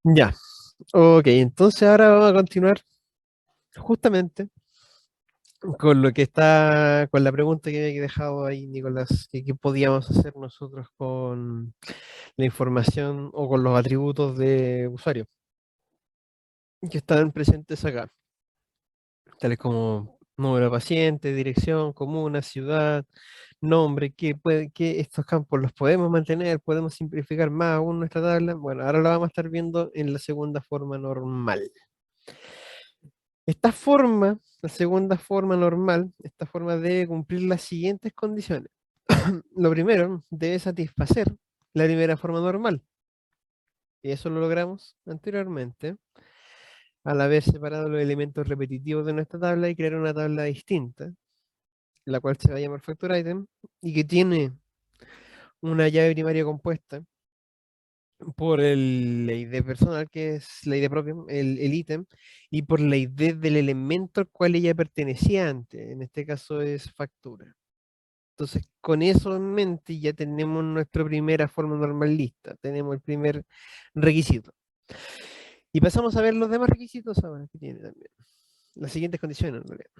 Ya, ok, entonces ahora vamos a continuar justamente con lo que está, con la pregunta que había dejado ahí, Nicolás, que qué podíamos hacer nosotros con la información o con los atributos de usuario que están presentes acá, tales como número de paciente, dirección, comuna, ciudad, nombre, que estos campos los podemos mantener, podemos simplificar más aún nuestra tabla. Bueno, ahora lo vamos a estar viendo en la segunda forma normal. Esta forma, la segunda forma normal, esta forma debe cumplir las siguientes condiciones. Lo primero, debe satisfacer la primera forma normal. Y eso lo logramos anteriormente, al haber separado los elementos repetitivos de nuestra tabla y crear una tabla distinta, la cual se va a llamar factor item, y que tiene una llave primaria compuesta por la ID personal, que es la ID propia, el ítem, y por la ID del elemento al cual ella pertenecía antes. En este caso es factura. Entonces, con eso en mente ya tenemos nuestra primera forma normal lista, tenemos el primer requisito. Y pasamos a ver los demás requisitos ahora que tiene también. Las siguientes condiciones, en realidad.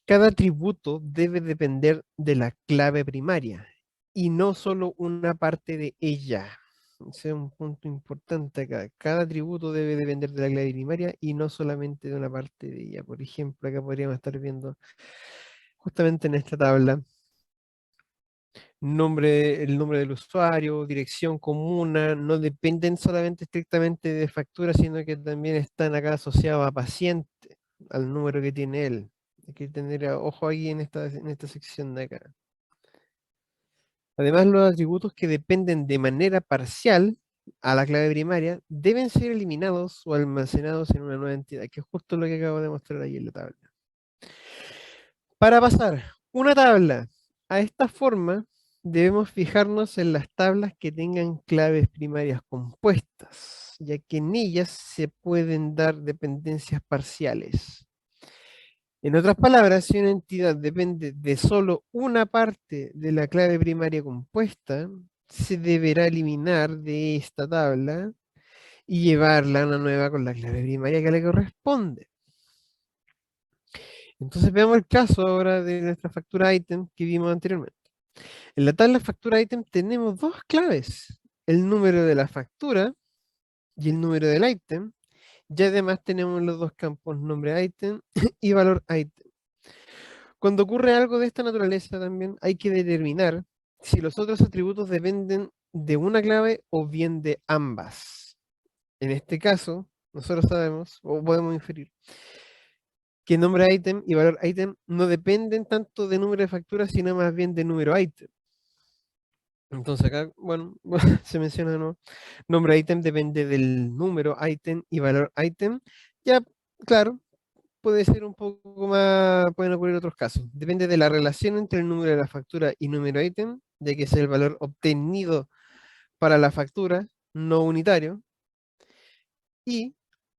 Cada atributo debe depender de la clave primaria y no solo una parte de ella. Ese es un punto importante acá. Cada atributo debe depender de la clave primaria y no solamente de una parte de ella. Por ejemplo, acá podríamos estar viendo justamente en esta tabla el nombre del usuario, dirección, comuna, no dependen solamente estrictamente de factura, sino que también están acá asociados a paciente, al número que tiene él. Hay que tener ojo ahí en esta sección de acá. Además, los atributos que dependen de manera parcial a la clave primaria deben ser eliminados o almacenados en una nueva entidad, que es justo lo que acabo de mostrar ahí en la tabla. Para pasar una tabla a esta forma, debemos fijarnos en las tablas que tengan claves primarias compuestas, ya que en ellas se pueden dar dependencias parciales. En otras palabras, si una entidad depende de solo una parte de la clave primaria compuesta, se deberá eliminar de esta tabla y llevarla a una nueva con la clave primaria que le corresponde. Entonces veamos el caso ahora de nuestra factura item que vimos anteriormente. En la tabla factura item tenemos dos claves, el número de la factura y el número del item, y además tenemos los dos campos nombre item y valor item. Cuando ocurre algo de esta naturaleza también hay que determinar si los otros atributos dependen de una clave o bien de ambas. En este caso, nosotros sabemos o podemos inferir que nombre item y valor item no dependen tanto de número de factura, sino más bien de número item. Entonces acá, bueno, se menciona, ¿no? Nombre item depende del número item y valor item. Ya, claro, puede ser un poco más, pueden ocurrir otros casos. Depende de la relación entre el número de la factura y número ítem, ya que es el valor obtenido para la factura no unitario. Y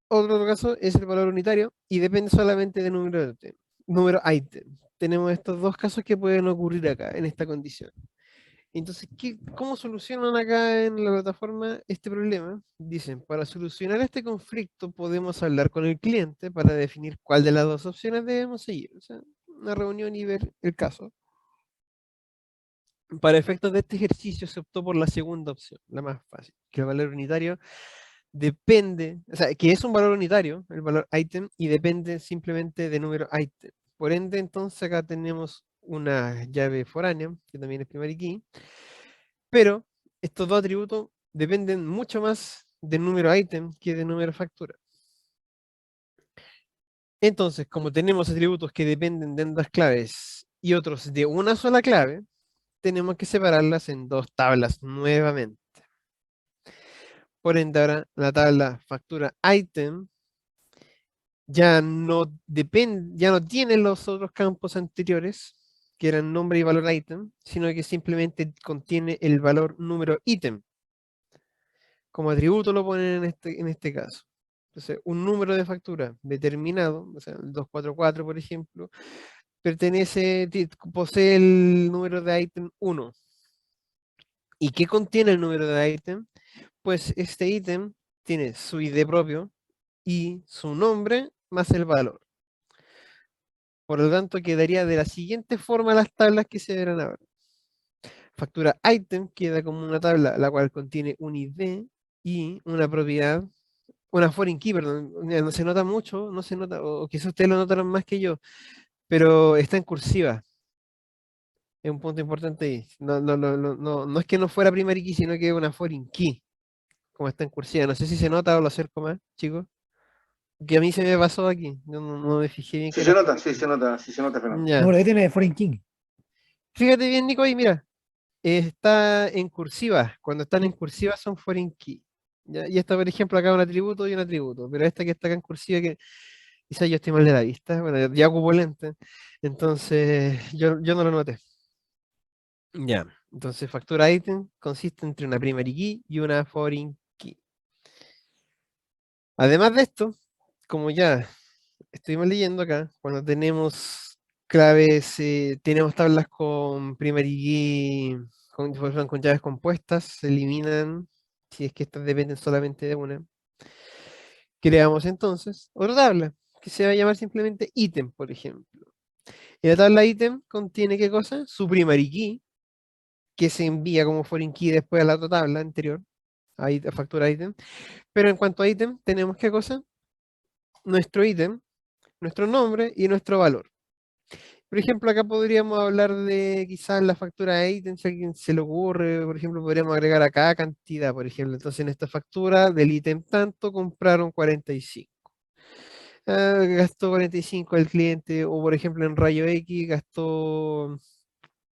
otro caso es el valor unitario y depende solamente del número ítem. Tenemos estos dos casos que pueden ocurrir acá, en esta condición. Entonces, ¿cómo solucionan acá en la plataforma este problema? Dicen, para solucionar este conflicto podemos hablar con el cliente para definir cuál de las dos opciones debemos seguir. O sea, una reunión y ver el caso. Para efectos de este ejercicio se optó por la segunda opción, la más fácil, que el valor unitario depende, o sea, que es un valor unitario, el valor item, y depende simplemente de número item. Por ende, entonces acá tenemos una llave foránea, que también es primary key, pero estos dos atributos dependen mucho más del número ítem que del número factura. Entonces, como tenemos atributos que dependen de ambas claves y otros de una sola clave, tenemos que separarlas en dos tablas nuevamente. Por ende, ahora la tabla factura item ya no tiene los otros campos anteriores, que eran nombre y valor item, sino que simplemente contiene el valor número ítem. Como atributo lo ponen en este caso. Entonces, un número de factura determinado, o sea, el 244, por ejemplo, posee el número de ítem 1. ¿Y qué contiene el número de ítem? Pues este ítem tiene su ID propio y su nombre más el valor. Por lo tanto, quedaría de la siguiente forma las tablas que se verán ahora. Factura item queda como una tabla la cual contiene un ID y una propiedad, una foreign key, perdón. No se nota mucho, no se nota, o quizás ustedes lo notaron más que yo, pero está en cursiva. Es un punto importante ahí. No es que no fuera primary key, sino que es una foreign key, como está en cursiva. No sé si se nota o lo acerco más, chicos. Que a mí se me pasó aquí. Yo no me fijé bien que Sí se era nota, foreign sí key. se nota, sí se nota, Fernando. Ya. Número de ítem de Foreign King. Fíjate bien, Nico, ahí mira. Está en cursiva. Cuando están en cursiva son foreign key. ¿Ya? Y esta, por ejemplo, acá un atributo y un atributo. Pero esta que está acá en cursiva, que quizás yo estoy mal de la vista, bueno, ya ocupo lente. Entonces, yo no lo noté. Ya. Entonces, factura item consiste entre una primary key y una foreign key. Además de esto, como ya estuvimos leyendo acá, cuando tenemos claves, tenemos tablas con primary key, con llaves compuestas, se eliminan si es que estas dependen solamente de una. Creamos entonces otra tabla que se va a llamar simplemente ítem, por ejemplo. Y la tabla ítem contiene ¿qué cosa? Su primary key, que se envía como foreign key después a la otra tabla anterior, a factura ítem. Pero en cuanto a ítem, tenemos ¿qué cosa? Nuestro ítem, nuestro nombre y nuestro valor. Por ejemplo, acá podríamos hablar de quizás la factura de ítem, si a alguien se le ocurre, por ejemplo, podríamos agregar acá cantidad, por ejemplo. Entonces, en esta factura del ítem tanto compraron 45. Gastó 45 el cliente, o por ejemplo en rayo X gastó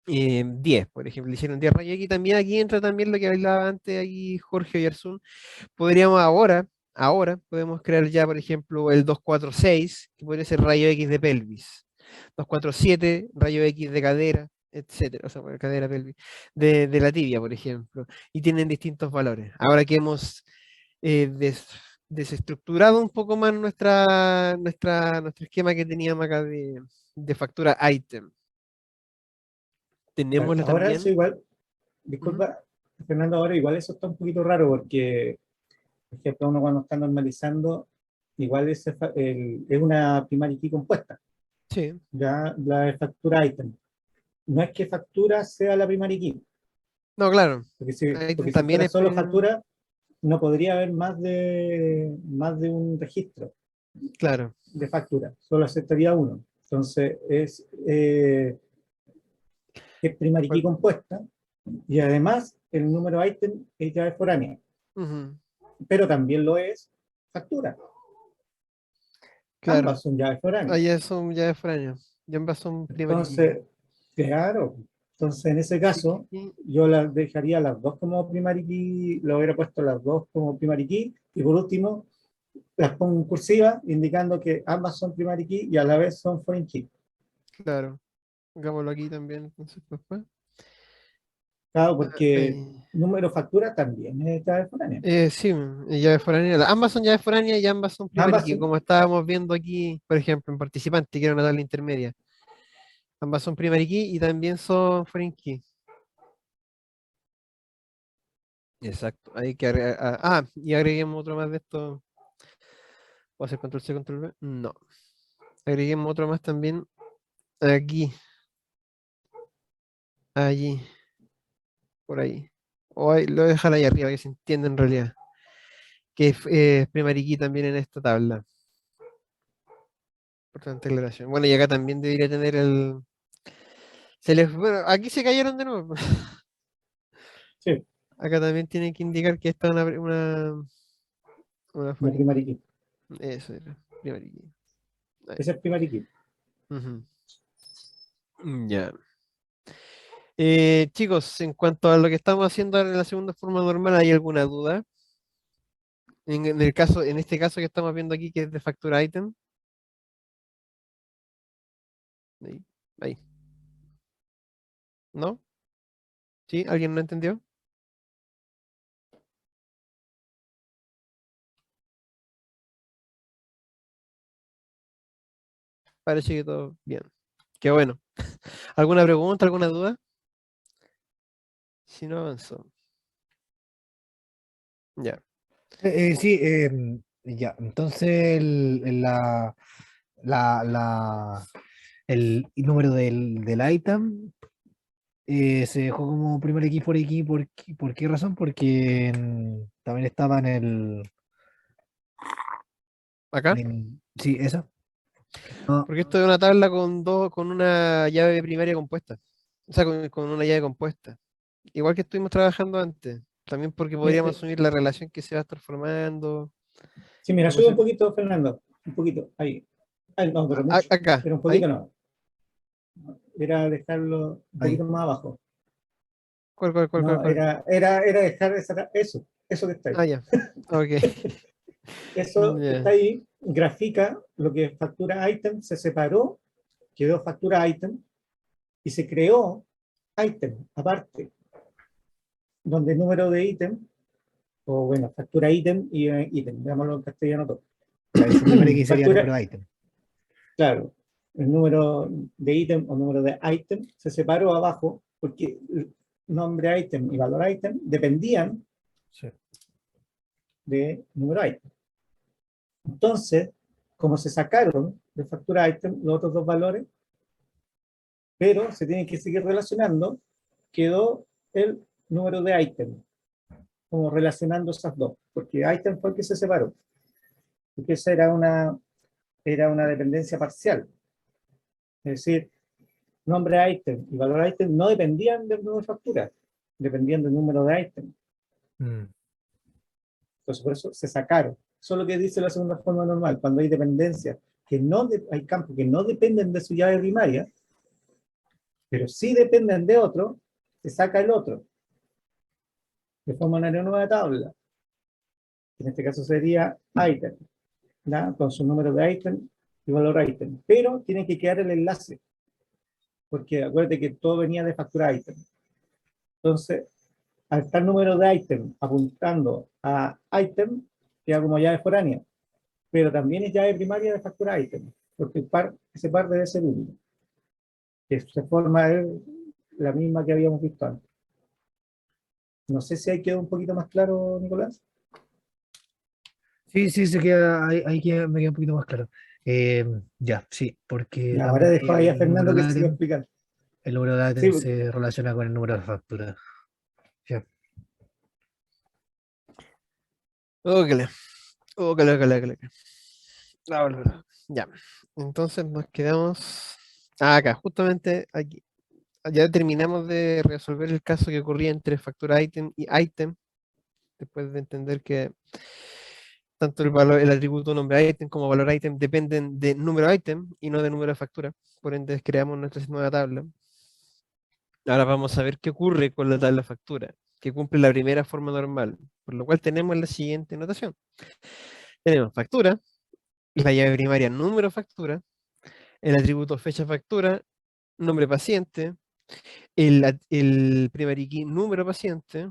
10, por ejemplo, le hicieron 10 rayo X. También aquí entra también lo que hablaba antes aquí Jorge Oyarzún. Podríamos ahora podemos crear ya, por ejemplo, el 246, que podría ser rayo X de pelvis. 247, rayo X de cadera, etcétera. O sea, bueno, cadera, pelvis. De la tibia, por ejemplo. Y tienen distintos valores. Ahora que hemos desestructurado un poco más nuestro esquema que teníamos acá de factura item. Claro, Tenémosla ahora eso también. igual, Ujú. disculpa, Fernando, ahora igual eso está un poquito raro porque, por ejemplo, uno cuando está normalizando, igual es una primary key compuesta, Sí, ya la de factura item. No es que factura sea la primary key, no, claro. porque Item si también fuera es. solo factura, no podría haber más de un registro Claro, de factura, solo aceptaría uno. Entonces es primary key compuesta y además el número ítem es llave foránea, ujú, pero también lo es factura. claro. Ambas son llaves foráneas. Allá son ya de Francia. Y ambas son primary key. Entonces, claro, entonces en ese Así que caso yo las dejaría las dos como primary key, lo hubiera puesto las dos como primary key y por último las pongo en cursiva indicando que ambas son primary key y a la vez son foreign key. claro. Hagámoslo aquí también, entonces, después. Claro, porque Ahí. número factura también es llave foránea. Sí, llaves foráneas. Ambas son llaves foráneas y ambas son primary Ambas key, son, como estábamos viendo aquí, por ejemplo, en participante, que era una tabla intermedia. Ambas son primary key y también son foreign key. Exacto. Hay que agregar. Y agreguemos otro más de esto. ¿Puedo hacer control C, control V? No. Agreguemos otro más también aquí, allí, por ahí. O ahí, lo voy a dejar ahí arriba, que se entienda en realidad. Que es primary key también en esta tabla. Importante aclaración. Bueno, y acá también debería tener el. Bueno, aquí se cayeron de nuevo. sí, Acá también tiene que indicar que esta es una una foreign primary key. key. Eso era, primary key. Ahí. Esa es primary key. Ujú. Ya. Chicos, en cuanto a lo que estamos haciendo ahora en la segunda forma normal, ¿hay alguna duda? En este caso que estamos viendo aquí, que es de factura item. Ahí, ahí. ¿No? ¿Sí? ¿Alguien no entendió? Parece que todo bien. Qué bueno. ¿Alguna pregunta, alguna duda? Si no avanzó. Ya. Sí, ya. Entonces, la, la- el número del item se dejó como primer equipo por aquí. ¿Por qué razón? Porque también estaba Acá. sí, esa. No, Porque esto es una tabla con una llave primaria compuesta. O sea, con una llave compuesta. Igual que estuvimos trabajando antes. También porque podríamos asumir la relación que se va a estar formando. Sí, mira, La sube un posible- poquito, Fernando. Un poquito, ahí. Ay, no, pero mucho. acá, Pero un ahí. poquito no. Era dejarlo un ahí. poquito más abajo. ¿Cuál? No, era dejar eso que está ahí. Ah, ya. Ok. Eso que está Ya. ahí grafica lo que es factura item, se separó, quedó factura item y se creó item aparte, donde el número de ítem, o bueno, factura ítem y ítem, veámoslo en castellano todo. Ya, ese primer X sería número Factura, de item. claro, el número de ítem o número de item se separó abajo porque el nombre item y valor item dependían Sí. de número item. Entonces, como se sacaron de factura item los otros dos valores, pero se tienen que seguir relacionando, quedó el número de item, como relacionando esas dos, porque item fue el que se separó, porque esa era una dependencia parcial. Es decir, nombre item y valor item no dependían del número de factura, dependían del número de item. Mm, Entonces, por eso se sacaron. Eso es lo que dice la segunda forma normal, cuando hay dependencias, hay campos que no dependen de su llave primaria, pero sí dependen de otro, se saca el otro, de forma una nueva tabla. En este caso sería item, ¿ya? Con su número de item y valor item. Pero tiene que quedar el enlace, porque acuérdate que todo venía de factura item. Entonces, al estar número de item apuntando a item, queda como llave foránea, pero también es llave primaria de factura item, porque ese par debe ser único, que se forma la misma que habíamos visto antes. No sé si ahí quedó un poquito más claro, Nicolás. sí, sí, me queda un poquito más claro. Eh, ya, sí, porque Y ahora también dejo ahí a el número Fernando que de siga item, explicando. el número de Sí, item se relaciona con el número de factura. Ya. Ócale. Ócale. Ya. Entonces nos quedamos acá, justamente aquí. Ya terminamos de resolver el caso que ocurría entre factura item y item, después de entender que tanto el atributo nombre item como valor item dependen de número item y no de número de factura. Por ende, creamos nuestra nueva tabla. Ahora vamos a ver qué ocurre con la tabla factura, que cumple la primera forma normal, por lo cual tenemos la siguiente notación. Tenemos factura, la llave primaria número factura, el atributo fecha factura, nombre paciente, el primary key número paciente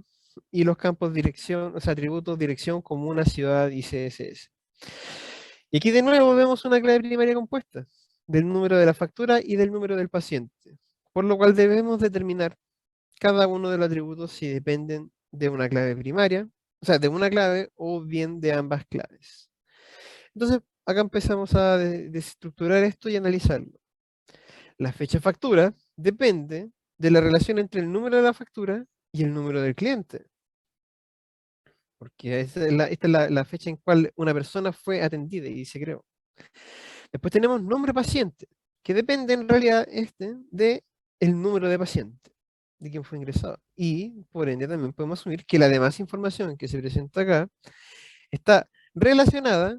y los campos dirección, o sea, atributos dirección, comuna, ciudad y CSS. Y aquí de nuevo vemos una clave primaria compuesta del número de la factura y del número del paciente, por lo cual debemos determinar cada uno de los atributos si dependen de una clave primaria, o sea, de una clave o bien de ambas claves. Entonces, acá empezamos a desestructurar esto y analizarlo. La fecha factura depende de la relación entre el número de la factura y el número del cliente, porque esta es la fecha en cual una persona fue atendida y se creó. Después tenemos nombre paciente, que depende en realidad de el número de paciente, de quien fue ingresado. Y por ende también podemos asumir que la demás información que se presenta acá está relacionada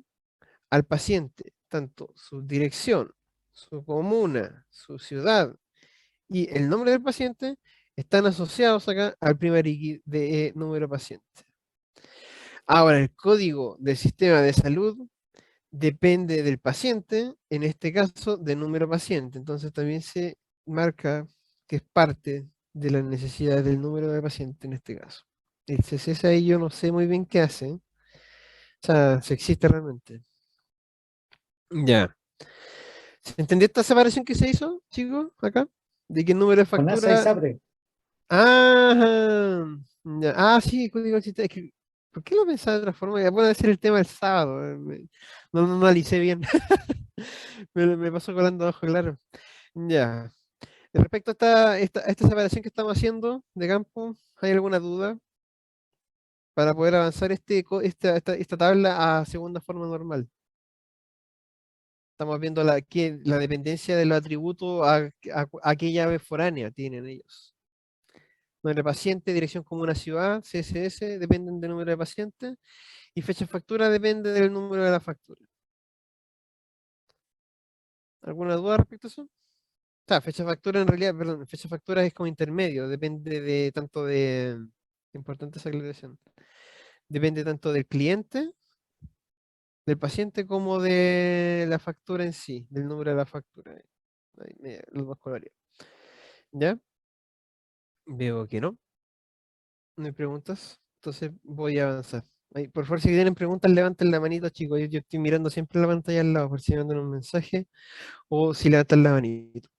al paciente, tanto su dirección, su comuna, su ciudad y el nombre del paciente están asociados acá al primer ID de número paciente. Ahora, el código del sistema de salud depende del paciente, en este caso del número paciente. Entonces también se marca que es parte de las necesidades del número de paciente en este caso. El CSS ahí yo no sé muy bien qué hace. O sea, si existe realmente. Ya. ¿Se entendió esta separación que se hizo, chicos, acá? De que el número de con asa y factura. sabre. Ah, ya. Ah, sí, código del sistema. ¿Por qué lo pensaba de otra forma? Ya puede ser el tema del sábado. No analicé bien. Me pasó colando abajo, claro. Ya. Respecto a esta separación que estamos haciendo de campo, ¿hay alguna duda para poder avanzar esta tabla a segunda forma normal? Estamos viendo la dependencia de los atributos a qué llave foránea tienen ellos. Número de paciente, dirección comuna ciudad, CSS, dependen del número de pacientes, y fecha de factura depende del número de la factura. ¿Alguna duda respecto a eso? O sea, fecha de factura en realidad, perdón, fecha de factura es como intermedio, depende de tanto de, importante esa aclaración, depende tanto del cliente, del paciente, como de la factura en sí, del número de la factura. Ahí los dos colores. ¿Ya? Veo que no. ¿No hay preguntas? Entonces voy a avanzar. Ahí, por favor, si tienen preguntas, levanten la manito, chicos. Yo estoy mirando siempre la pantalla al lado, por si me mandan un mensaje o si levantan la manito.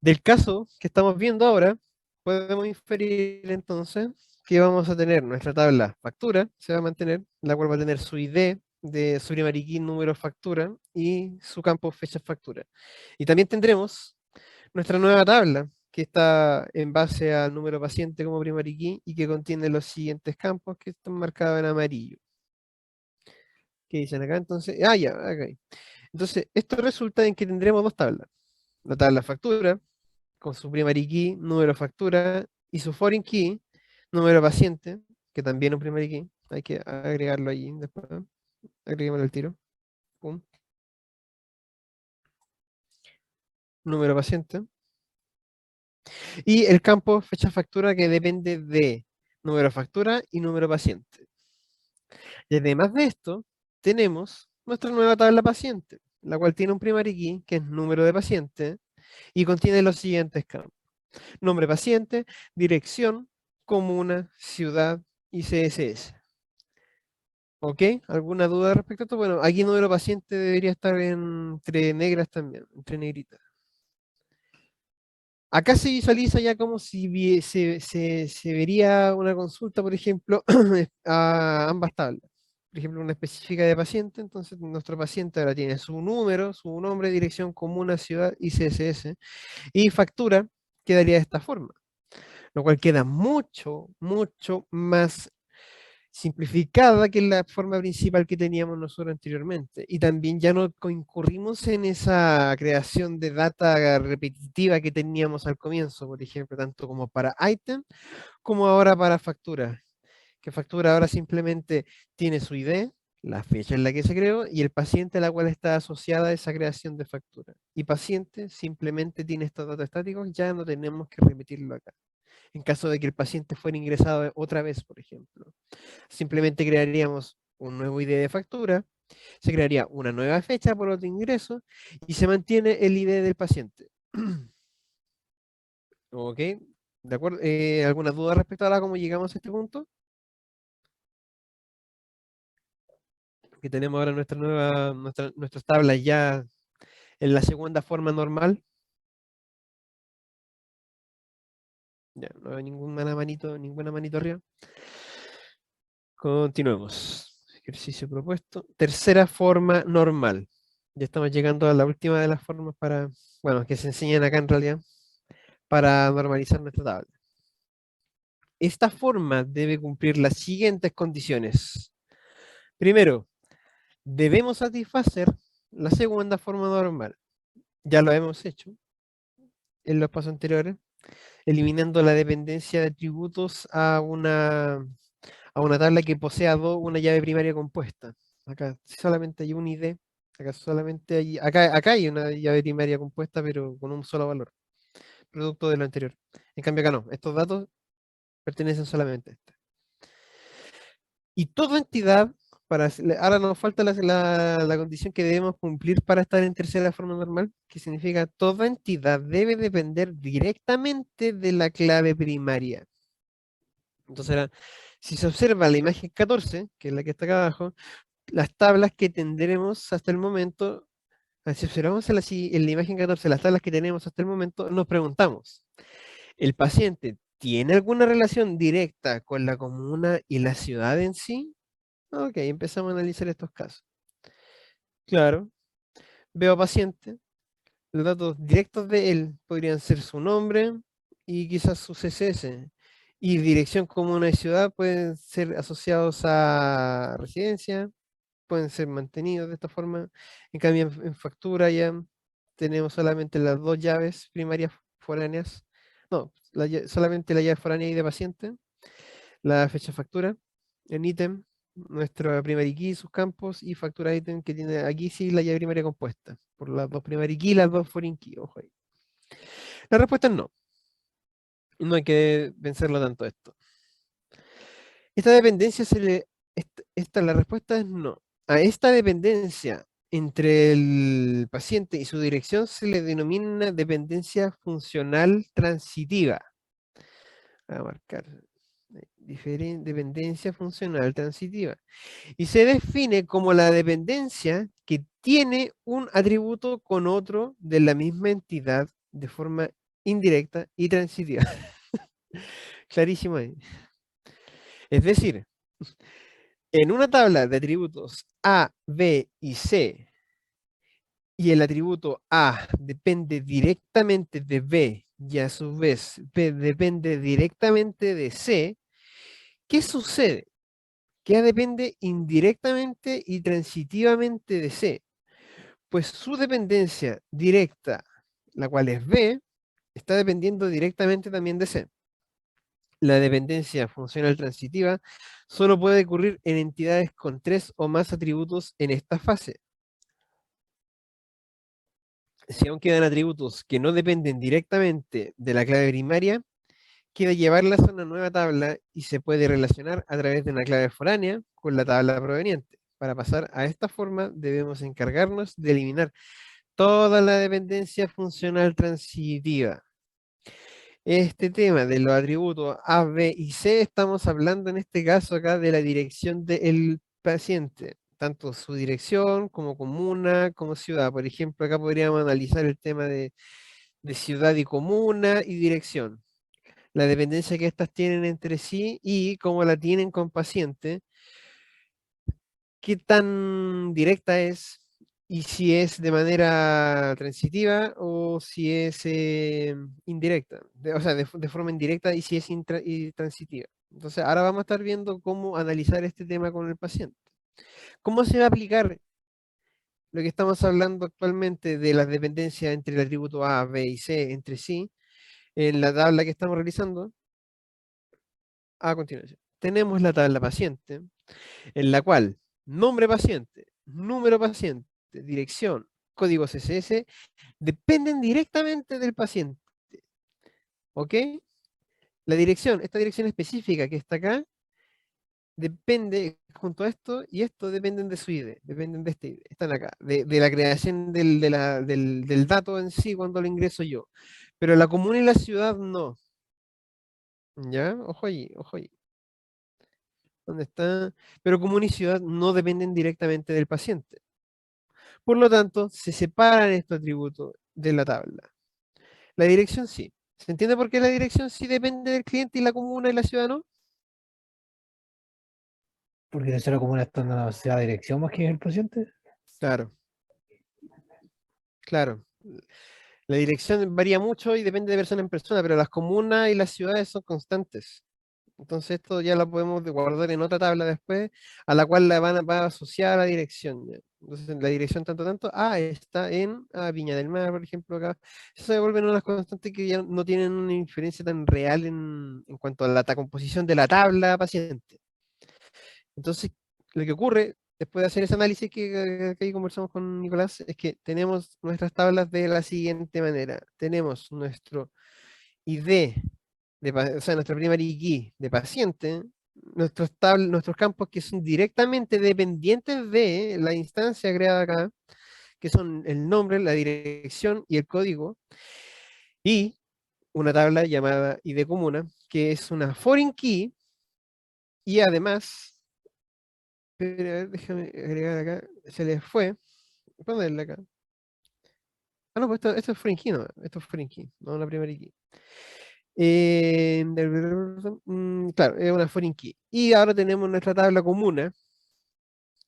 Del caso que estamos viendo ahora, podemos inferir entonces que vamos a tener nuestra tabla factura, se va a mantener, la cual va a tener su ID de su primary key, número factura, y su campo fecha factura. Y también tendremos nuestra nueva tabla, que está en base al número paciente como primary key y que contiene los siguientes campos que están marcados en amarillo. ¿Qué dicen acá? Entonces, ya, acá. Entonces, esto resulta en que tendremos dos tablas. La tabla factura, con su primary key, número factura, y su foreign key, número paciente, que también es un primary key. Hay que agregarlo allí después. Agreguémoslo al tiro. Pum. Número paciente. Y el campo fecha factura que depende de número factura y número paciente. Y además de esto, tenemos nuestra nueva tabla paciente, la cual tiene un primary key, que es número de paciente, y contiene los siguientes campos. Nombre paciente, dirección, comuna, ciudad y CSS. ¿Ok? ¿Alguna duda respecto a esto? Bueno, aquí el número paciente debería estar entre negras también, entre negritas. Acá se visualiza ya como si se vería una consulta, por ejemplo, a ambas tablas. Por ejemplo, una específica de paciente, entonces nuestro paciente ahora tiene su número, su nombre, dirección, comuna, ciudad y CSS. Y factura quedaría de esta forma, lo cual queda mucho, mucho más simplificada que la forma principal que teníamos nosotros anteriormente. Y también ya no incurrimos en esa creación de data repetitiva que teníamos al comienzo, por ejemplo, tanto como para item como ahora para factura. Que factura ahora simplemente tiene su ID, la fecha en la que se creó y el paciente a la cual está asociada esa creación de factura. Y paciente simplemente tiene estos datos estáticos, ya no tenemos que repetirlo acá. En caso de que el paciente fuera ingresado otra vez, por ejemplo. Simplemente crearíamos un nuevo ID de factura, se crearía una nueva fecha por otro ingreso y se mantiene el ID del paciente. ¿Ok? ¿De acuerdo? ¿Alguna duda respecto a cómo llegamos a este punto? Que tenemos ahora nuestras tablas ya en la segunda forma normal. Ya, no hay ninguna manito arriba. Continuemos. Ejercicio propuesto. Tercera forma normal. Ya estamos llegando a la última de las formas bueno, que se enseñan acá en realidad, para normalizar nuestra tabla. Esta forma debe cumplir las siguientes condiciones. Primero, debemos satisfacer la segunda forma normal. Ya lo hemos hecho en los pasos anteriores, eliminando la dependencia de atributos a una tabla que posea una llave primaria compuesta. Acá solamente hay un ID, acá hay una llave primaria compuesta, pero con un solo valor, producto de lo anterior. En cambio acá no, estos datos pertenecen solamente a este. Y toda entidad, ahora nos falta la condición que debemos cumplir para estar en tercera forma normal, que significa toda entidad debe depender directamente de la clave primaria. Entonces, si se observa la imagen 14, que es la que está acá abajo, las tablas que tendremos hasta el momento, si observamos en la imagen 14 las tablas que tenemos hasta el momento, nos preguntamos, ¿el paciente ¿tiene alguna relación directa con la comuna y la ciudad en sí? Ok, empezamos a analizar estos casos. Claro, veo paciente. Los datos directos de él podrían ser su nombre y quizás su CSS. Y dirección, comuna y ciudad pueden ser asociados a residencia, pueden ser mantenidos de esta forma. En cambio, en factura ya tenemos solamente las dos llaves primarias foráneas. No, solamente la llave foránea y de paciente, la fecha de factura, en ítem, nuestra primary key, sus campos, y factura ítem que tiene aquí sí la llave primaria compuesta, por las dos primary key y las dos foreign key, ojo ahí. La respuesta es no. No hay que pensarlo tanto esto. Esta dependencia la respuesta es no. A esta dependencia entre el paciente y su dirección se le denomina dependencia funcional transitiva. Voy a marcar. Dependencia funcional transitiva. Y se define como la dependencia que tiene un atributo con otro de la misma entidad de forma indirecta y transitiva. Clarísimo ahí. Es decir, en una tabla de atributos A, B y C, y el atributo A depende directamente de B y a su vez B depende directamente de C, ¿qué sucede? Que A depende indirectamente y transitivamente de C, pues su dependencia directa, la cual es B, está dependiendo directamente también de C. La dependencia funcional transitiva solo puede ocurrir en entidades con 3 o más atributos en esta fase. Si aún quedan atributos que no dependen directamente de la clave primaria, queda llevarlas a una nueva tabla y se puede relacionar a través de una clave foránea con la tabla proveniente. Para pasar a esta forma, debemos encargarnos de eliminar toda la dependencia funcional transitiva. Este tema de los atributos A, B y C, estamos hablando en este caso acá de la dirección del paciente, tanto su dirección como comuna, como ciudad. Por ejemplo, acá podríamos analizar el tema de ciudad y comuna y dirección, la dependencia que éstas tienen entre sí y cómo la tienen con paciente, qué tan directa es y si es de manera transitiva o si es indirecta, o sea, de forma indirecta y si es y transitiva. Entonces, ahora vamos a estar viendo cómo analizar este tema con el paciente. ¿Cómo se va a aplicar lo que estamos hablando actualmente de las dependencias entre el atributo A, B y C entre sí en la tabla que estamos realizando? A continuación, tenemos la tabla paciente, en la cual nombre paciente, número paciente, dirección, código CSS, dependen directamente del paciente. ¿Ok? La dirección, esta dirección específica que está acá, depende junto a esto y esto dependen de su ID, dependen de este ID, están acá, de la creación del dato en sí cuando lo ingreso yo. Pero la comuna y la ciudad no. ¿Ya? Ojo allí, ojo allí. ¿Dónde está? Pero comuna y ciudad no dependen directamente del paciente. Por lo tanto, se separan estos atributos de la tabla. La dirección sí. ¿Se entiende por qué la dirección sí depende del cliente y la comuna y la ciudad no? Porque de cero comuna está en la ciudad dirección más que el paciente. Claro, claro. La dirección varía mucho y depende de persona en persona, pero las comunas y las ciudades son constantes. Entonces esto ya lo podemos guardar en otra tabla después, a la cual va a asociar la dirección. ¿Ya? Entonces la dirección tanto, está en Viña del Mar, por ejemplo, acá. Eso se vuelven unas constantes que ya no tienen una inferencia tan real en cuanto a la composición de la tabla paciente. Entonces, lo que ocurre después de hacer ese análisis que ahí conversamos con Nicolás es que tenemos nuestras tablas de la siguiente manera. Tenemos nuestro ID o sea, nuestra primary key de paciente, nuestros campos que son directamente dependientes de la instancia creada acá, que son el nombre, la dirección y el código, y una tabla llamada ID comuna, que es una foreign key, y además, pero, a ver, déjame agregar acá, se les fue, ponerle acá. Ah, no, pues esto es foreign key, no, esto es foreign key, no la primary key. Claro, es una foreign key. Y ahora tenemos nuestra tabla comuna,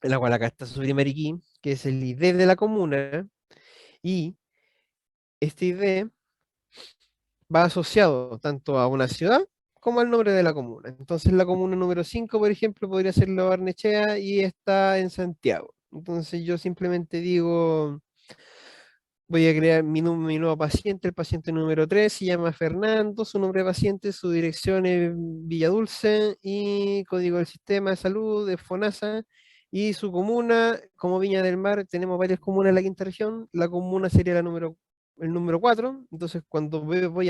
en la cual acá está su primary key, que es el ID de la comuna, y este ID va asociado tanto a una ciudad como al nombre de la comuna. Entonces la comuna número 5, por ejemplo, podría ser Lo Barnechea y está en Santiago. Entonces yo simplemente digo, voy a crear mi nuevo paciente, el paciente número 3 se llama Fernando, su nombre de paciente, su dirección es Villadulce y código del sistema de salud de FONASA. Y su comuna, como Viña del Mar, tenemos varias comunas en la quinta región. La comuna sería el número 4. Entonces, cuando voy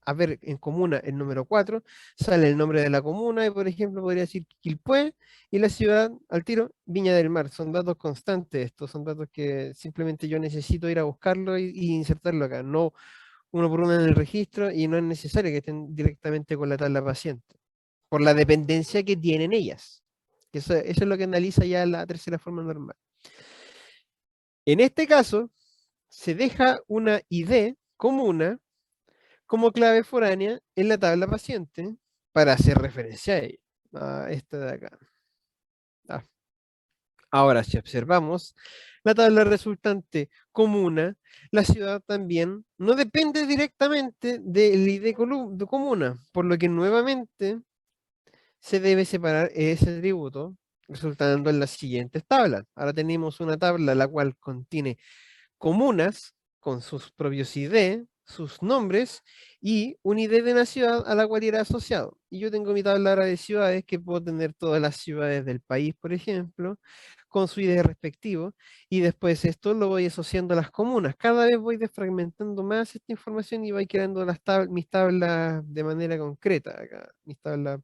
a ver en comuna el número 4 sale el nombre de la comuna y, por ejemplo, podría decir Quilpué y la ciudad al tiro, Viña del Mar. Son datos constantes, estos son datos que simplemente yo necesito ir a buscarlo y insertarlo acá, no uno por uno en el registro y no es necesario que estén directamente con la tabla paciente, por la dependencia que tienen ellas. Eso es lo que analiza ya la tercera forma normal. En este caso, se deja una ID comuna como clave foránea en la tabla paciente para hacer referencia a ella, a esta de acá. Ah. Ahora, si observamos la tabla resultante comuna, la ciudad también no depende directamente del ID de comuna, por lo que nuevamente se debe separar ese atributo resultando en las siguientes tablas. Ahora tenemos una tabla la cual contiene comunas con sus propios ID, sus nombres y un ID de una ciudad a la cual era asociado. Y yo tengo mi tabla ahora de ciudades que puedo tener todas las ciudades del país, por ejemplo, con su ID respectivo. Y después esto lo voy asociando a las comunas. Cada vez voy desfragmentando más esta información y voy creando mis tablas de manera concreta. Acá, mis tablas,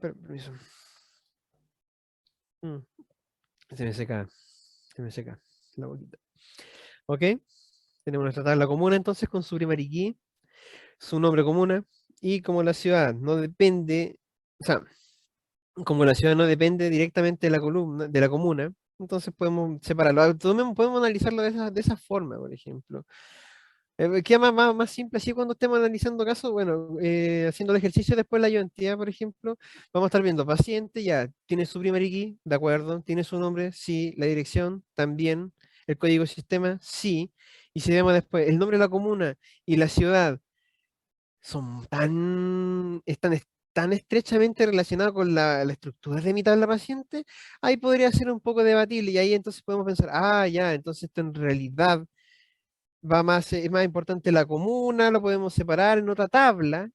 permiso. Mm, Se me seca, se me seca la boquita. ¿Ok? Tenemos nuestra tabla comuna entonces con su primer key, su nombre comuna, y como la ciudad no depende, o sea, como la ciudad no depende directamente de la columna, de la comuna, entonces podemos separarlo. Podemos analizarlo de esa forma, por ejemplo. Queda más simple así cuando estemos analizando casos, bueno, haciendo el ejercicio después la ayudantía, por ejemplo, vamos a estar viendo paciente, ya, tiene su primer key, de acuerdo, tiene su nombre, sí, la dirección, también, el código de sistema, sí, y si vemos después el nombre de la comuna y la ciudad están tan estrechamente relacionados con la estructura de mi tabla paciente, ahí podría ser un poco debatible, y ahí entonces podemos pensar, ah, ya, entonces esto en realidad es más importante la comuna, lo podemos separar en otra tabla.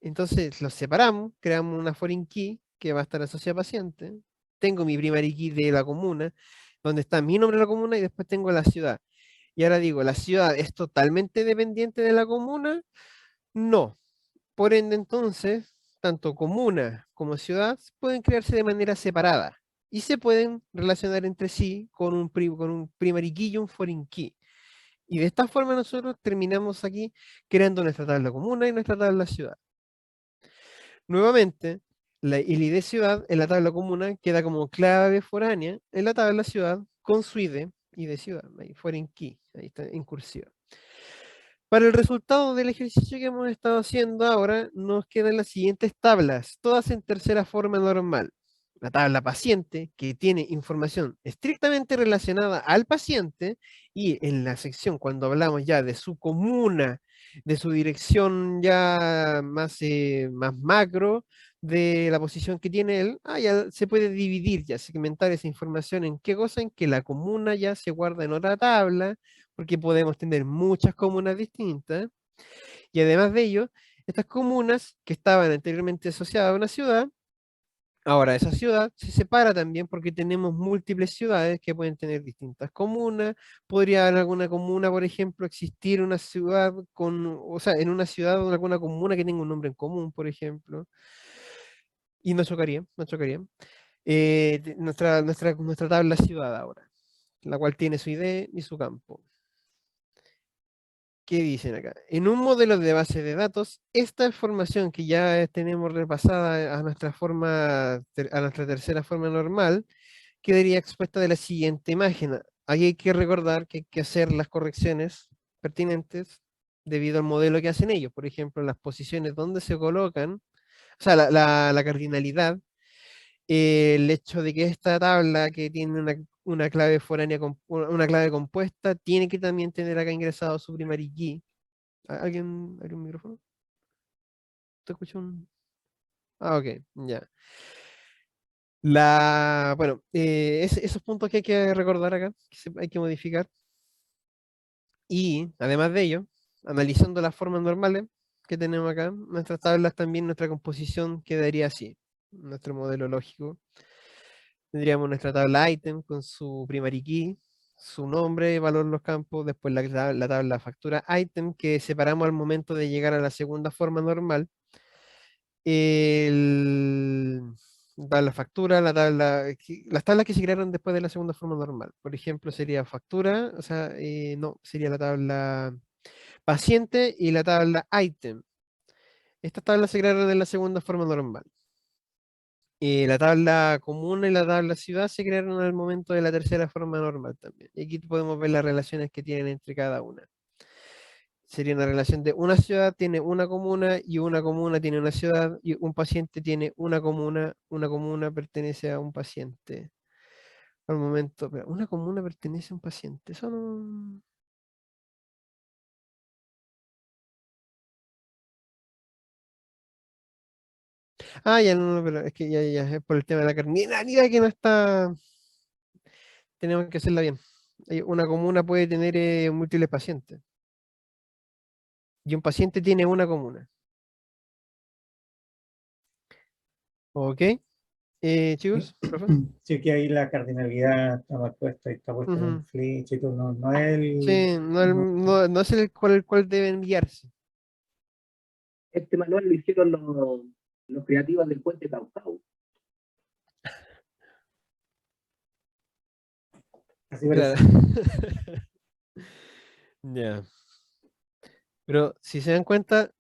Entonces los separamos, creamos una foreign key que va a estar asociada a paciente. Tengo mi primary key de la comuna, donde está mi nombre de la comuna y después tengo la ciudad. Y ahora digo, ¿la ciudad es totalmente dependiente de la comuna? No. Por ende, entonces, tanto comuna como ciudad pueden crearse de manera separada y se pueden relacionar entre sí con un primary key y un foreign key. Y de esta forma nosotros terminamos aquí creando nuestra tabla comuna y nuestra tabla ciudad. Nuevamente, el ID ciudad en la tabla comuna queda como clave foránea en la tabla ciudad con su ID ciudad, ahí foreign key, ahí está en cursiva. Para el resultado del ejercicio que hemos estado haciendo ahora, nos quedan las siguientes tablas, todas en tercera forma normal. La tabla paciente, que tiene información estrictamente relacionada al paciente, y en la sección, cuando hablamos ya de su comuna, de su dirección ya más macro, de la posición que tiene él, ya se puede dividir, ya segmentar esa información en qué cosa, en que la comuna ya se guarda en otra tabla, porque podemos tener muchas comunas distintas, y además de ello, estas comunas que estaban anteriormente asociadas a una ciudad, ahora esa ciudad se separa también porque tenemos múltiples ciudades que pueden tener distintas comunas. Podría en alguna comuna, por ejemplo, existir una ciudad o sea, en una ciudad o en alguna comuna que tenga un nombre en común, por ejemplo, y no chocaría, no chocaría. Nuestra tabla ciudad ahora, la cual tiene su ID y su campo. ¿Qué dicen acá? En un modelo de base de datos, esta información que ya tenemos repasada a a nuestra tercera forma normal, quedaría expuesta de la siguiente imagen. Ahí hay que recordar que hay que hacer las correcciones pertinentes debido al modelo que hacen ellos. Por ejemplo, las posiciones donde se colocan, o sea, la cardinalidad, el hecho de que esta tabla que tiene una clave foránea, una clave compuesta, tiene que también tener acá ingresado su primary key. ¿Alguien micrófono? ¿Te escucho un...? Ah, ok, ya. Bueno, esos puntos que hay que recordar acá, hay que modificar. Y además de ello, analizando las formas normales que tenemos acá, nuestras tablas también, nuestra composición quedaría así. Nuestro modelo lógico. Tendríamos nuestra tabla item con su primary key, su nombre, valor en los campos, después la tabla factura item que separamos al momento de llegar a la segunda forma normal. El, la tabla factura, las tablas que se crearon después de la segunda forma normal. Por ejemplo, sería factura, o sea, no, sería la tabla paciente y la tabla item. Estas tablas se crearon en la segunda forma normal. La tabla comuna y la tabla ciudad se crearon al momento de la tercera forma normal también. Y aquí podemos ver las relaciones que tienen entre cada una. Sería una relación de una ciudad tiene una comuna y una comuna tiene una ciudad y un paciente tiene una comuna pertenece a un paciente. Al momento, pero una comuna pertenece a un paciente. Eso no... Ah, ya no, pero es que ya es por el tema de la carnalidad que no está. Tenemos que hacerla bien. Una comuna puede tener múltiples pacientes. Y un paciente tiene una comuna. ¿Ok? Chicos, profe. Sí, que ahí la cardinalidad está mal puesta y está puesta en un Ujú. flitch y todo, no es el... Sí, no es el cual deben guiarse. Este manual lo hicieron los creativos del puente Caucao. Así Claro. parece. Ya. Pero si se dan cuenta,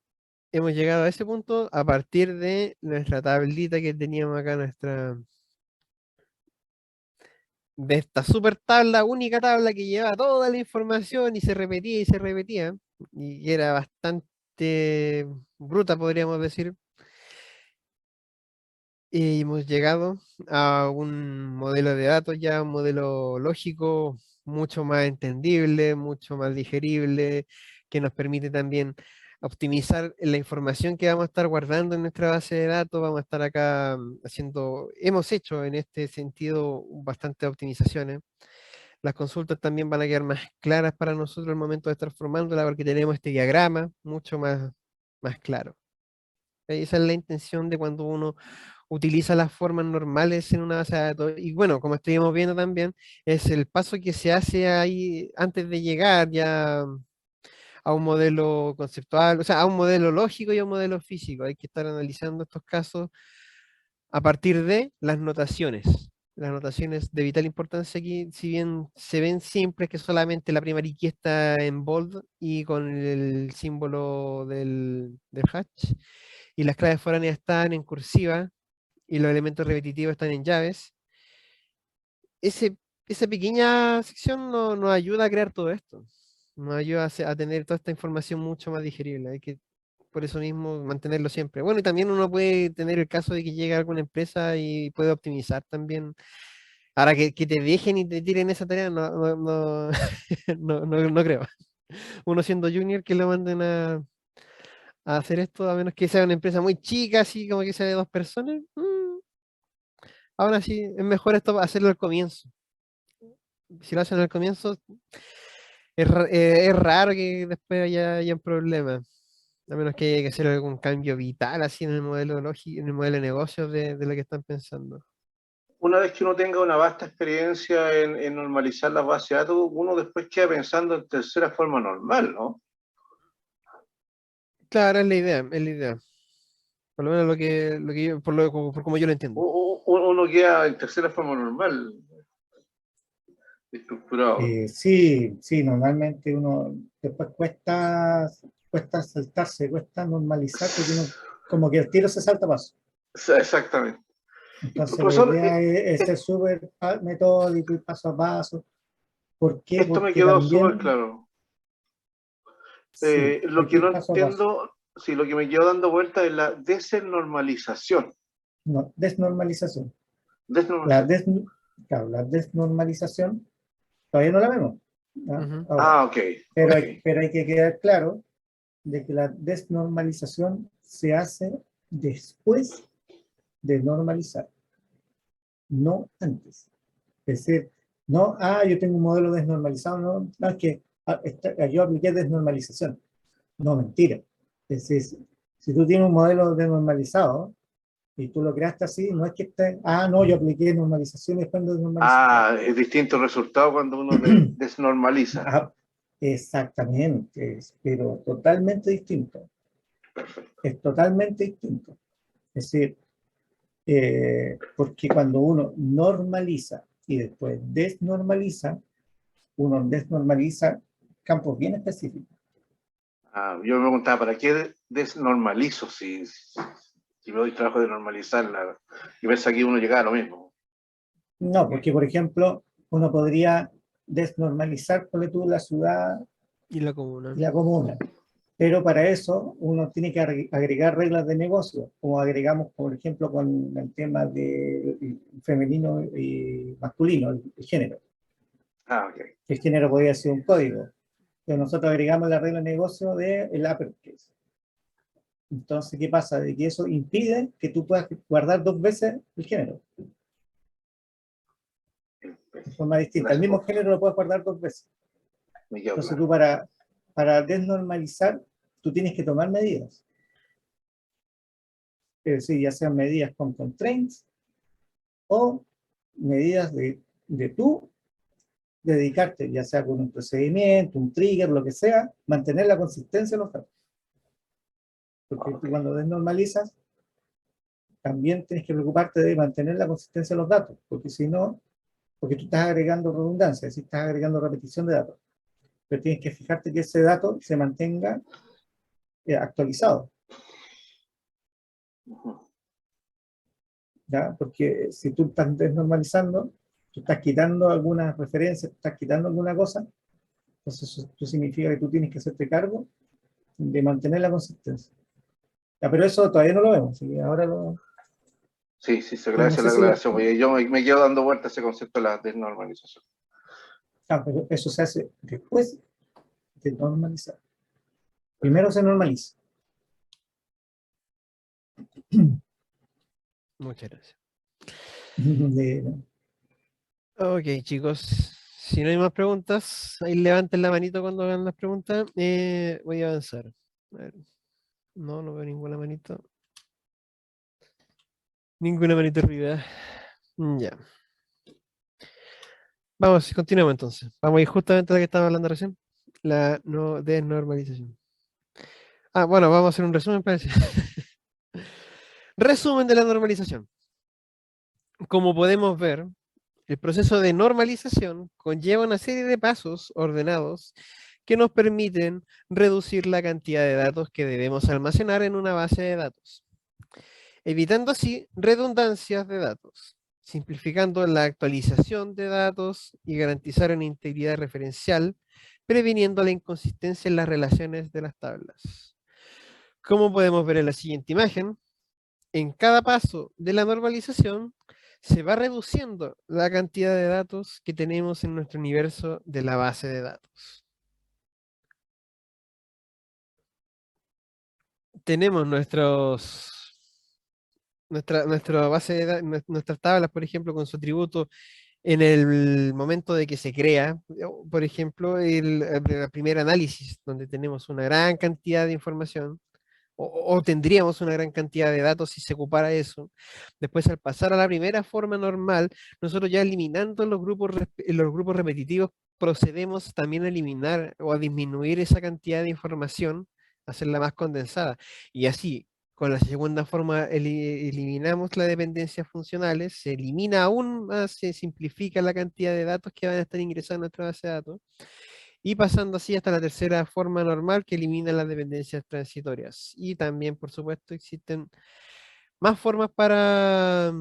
hemos llegado a ese punto a partir de nuestra tablita que teníamos acá, de esta super tabla, única tabla que llevaba toda la información y se repetía y se repetía, y era bastante bruta, podríamos decir. Y hemos llegado a un modelo de datos ya, un modelo lógico mucho más entendible, mucho más digerible, que nos permite también optimizar la información que vamos a estar guardando en nuestra base de datos. Vamos a estar acá hemos hecho en este sentido bastantes optimizaciones. Las consultas también van a quedar más claras para nosotros al momento de estar formándola porque tenemos este diagrama mucho más claro. Esa es la intención de cuando uno utiliza las formas normales en una base de datos. Y bueno, como estuvimos viendo también, es el paso que se hace ahí antes de llegar ya a un modelo conceptual, o sea, a un modelo lógico y a un modelo físico. Hay que estar analizando estos casos a partir de las notaciones. Las notaciones de vital importancia aquí, si bien se ven simples, que solamente la primera key está en bold y con el símbolo del hash, y las claves foráneas están en cursiva, y los elementos repetitivos están en llaves. Esa pequeña sección nos ayuda a crear todo esto. Nos ayuda a tener toda esta información mucho más digerible. Hay que, por eso mismo, mantenerlo siempre. Bueno, y también uno puede tener el caso de que llegue a alguna empresa y puede optimizar también. Ahora que te dejen y te tiren esa tarea, no creo. Uno siendo junior que lo manden a hacer esto, a menos que sea una empresa muy chica, así como que sea de 2 personas. Aún así, es mejor esto hacerlo al comienzo. Si lo hacen al comienzo, es raro que después haya un problema. A menos que haya que hacer algún cambio vital así en el modelo lógico, en el modelo de negocios de lo que están pensando. Una vez que uno tenga una vasta experiencia en normalizar las bases de datos, uno después queda pensando en tercera forma normal, ¿no? Claro, es la idea, es la idea. Por lo menos por como yo lo entiendo. Uno queda en tercera forma normal, estructurado. Sí, normalmente uno después cuesta saltarse, cuesta normalizar, porque uno como que el tiro se salta paso. Exactamente. Entonces Profesor, la idea es ser súper metódico y paso a paso. ¿Por qué? esto me Porque quedó también súper claro. Sí, Lo hay que ir no paso a paso. entiendo, sí, lo que me quedo dando vuelta es la desnormalización. No, desnormalización. Desnormalización. Claro, la desnormalización todavía no la vemos. ¿Ya? Ujú. Ahora, Ok, pero, ok. pero hay que quedar claro de que la desnormalización se hace después de normalizar, no antes. Es decir, no, yo tengo un modelo desnormalizado, no es que yo apliqué desnormalización. No, mentira. Es decir, si tú tienes un modelo desnormalizado y tú lo creaste así, no es que no, yo apliqué normalización y después desnormalización. Es distinto el resultado cuando uno desnormaliza. Exactamente, pero totalmente distinto. Es totalmente distinto. Es decir, porque cuando uno normaliza y después desnormaliza, uno desnormaliza campos bien específicos. Yo me preguntaba, ¿para qué desnormalizo si me doy trabajo de normalizarla? Y ves aquí uno llega a lo mismo. No, porque por ejemplo, uno podría desnormalizar, ponle tú, la ciudad Y la comuna. y la comuna. Pero para eso uno tiene que agregar reglas de negocio, como agregamos, por ejemplo, con el tema de femenino y masculino, el género. Ok. El género podría ser un código, pero nosotros agregamos la regla de negocio del uppercase. Entonces, ¿qué pasa? De que eso impide que tú puedas guardar dos veces el género, de forma distinta. El mismo género lo puedes guardar dos veces. Me quedo Entonces, claro. tú para desnormalizar, tú tienes que tomar medidas. Es decir, ya sean medidas con constraints o medidas de tú dedicarte, ya sea con un procedimiento, un trigger, lo que sea, mantener la consistencia de los datos. Porque tú cuando desnormalizas, también tienes que preocuparte de mantener la consistencia de los datos, porque si no, porque tú estás agregando redundancia, es decir, estás agregando repetición de datos. Pero tienes que fijarte que ese dato se mantenga actualizado, ¿ya? Porque si tú estás desnormalizando, tú estás quitando algunas referencias, estás quitando alguna cosa, entonces eso significa que tú tienes que hacerte cargo de mantener la consistencia. Ya, pero eso todavía no lo vemos, así que ahora lo... Sí, se No agradece sé la si aclaración, porque yo me quedo dando vueltas ese concepto de la desnormalización. pero eso se hace después de normalizar. Primero se normaliza. Muchas gracias. De- Ok, chicos. Si no hay más preguntas, ahí levanten la manito cuando hagan las preguntas. Voy a avanzar. A ver. No veo ninguna manito. Ninguna manito arriba. Ya. Vamos, continuamos entonces. Vamos a ir justamente a la que estaba hablando recién. La no desnormalización. Bueno, vamos a hacer un resumen, parece. Resumen de la normalización. Como podemos ver, el proceso de normalización conlleva una serie de pasos ordenados que nos permiten reducir la cantidad de datos que debemos almacenar en una base de datos, evitando así redundancias de datos, simplificando la actualización de datos y garantizar una integridad referencial, previniendo la inconsistencia en las relaciones de las tablas. Como podemos ver en la siguiente imagen, en cada paso de la normalización se va reduciendo la cantidad de datos que tenemos en nuestro universo de la base de datos. Tenemos nuestra base de nuestras tablas, por ejemplo, con su atributo en el momento de que se crea, por ejemplo, el primer análisis, donde tenemos una gran cantidad de información, o tendríamos una gran cantidad de datos si se ocupara eso. Después, al pasar a la primera forma normal, nosotros ya eliminando los grupos repetitivos, procedemos también a eliminar o a disminuir esa cantidad de información, hacerla más condensada. Y así, con la segunda forma, eliminamos las dependencias funcionales, se elimina aún más, se simplifica la cantidad de datos que van a estar ingresados a nuestra base de datos y pasando así hasta la tercera forma normal que elimina las dependencias transitorias. Y también, por supuesto, existen más formas para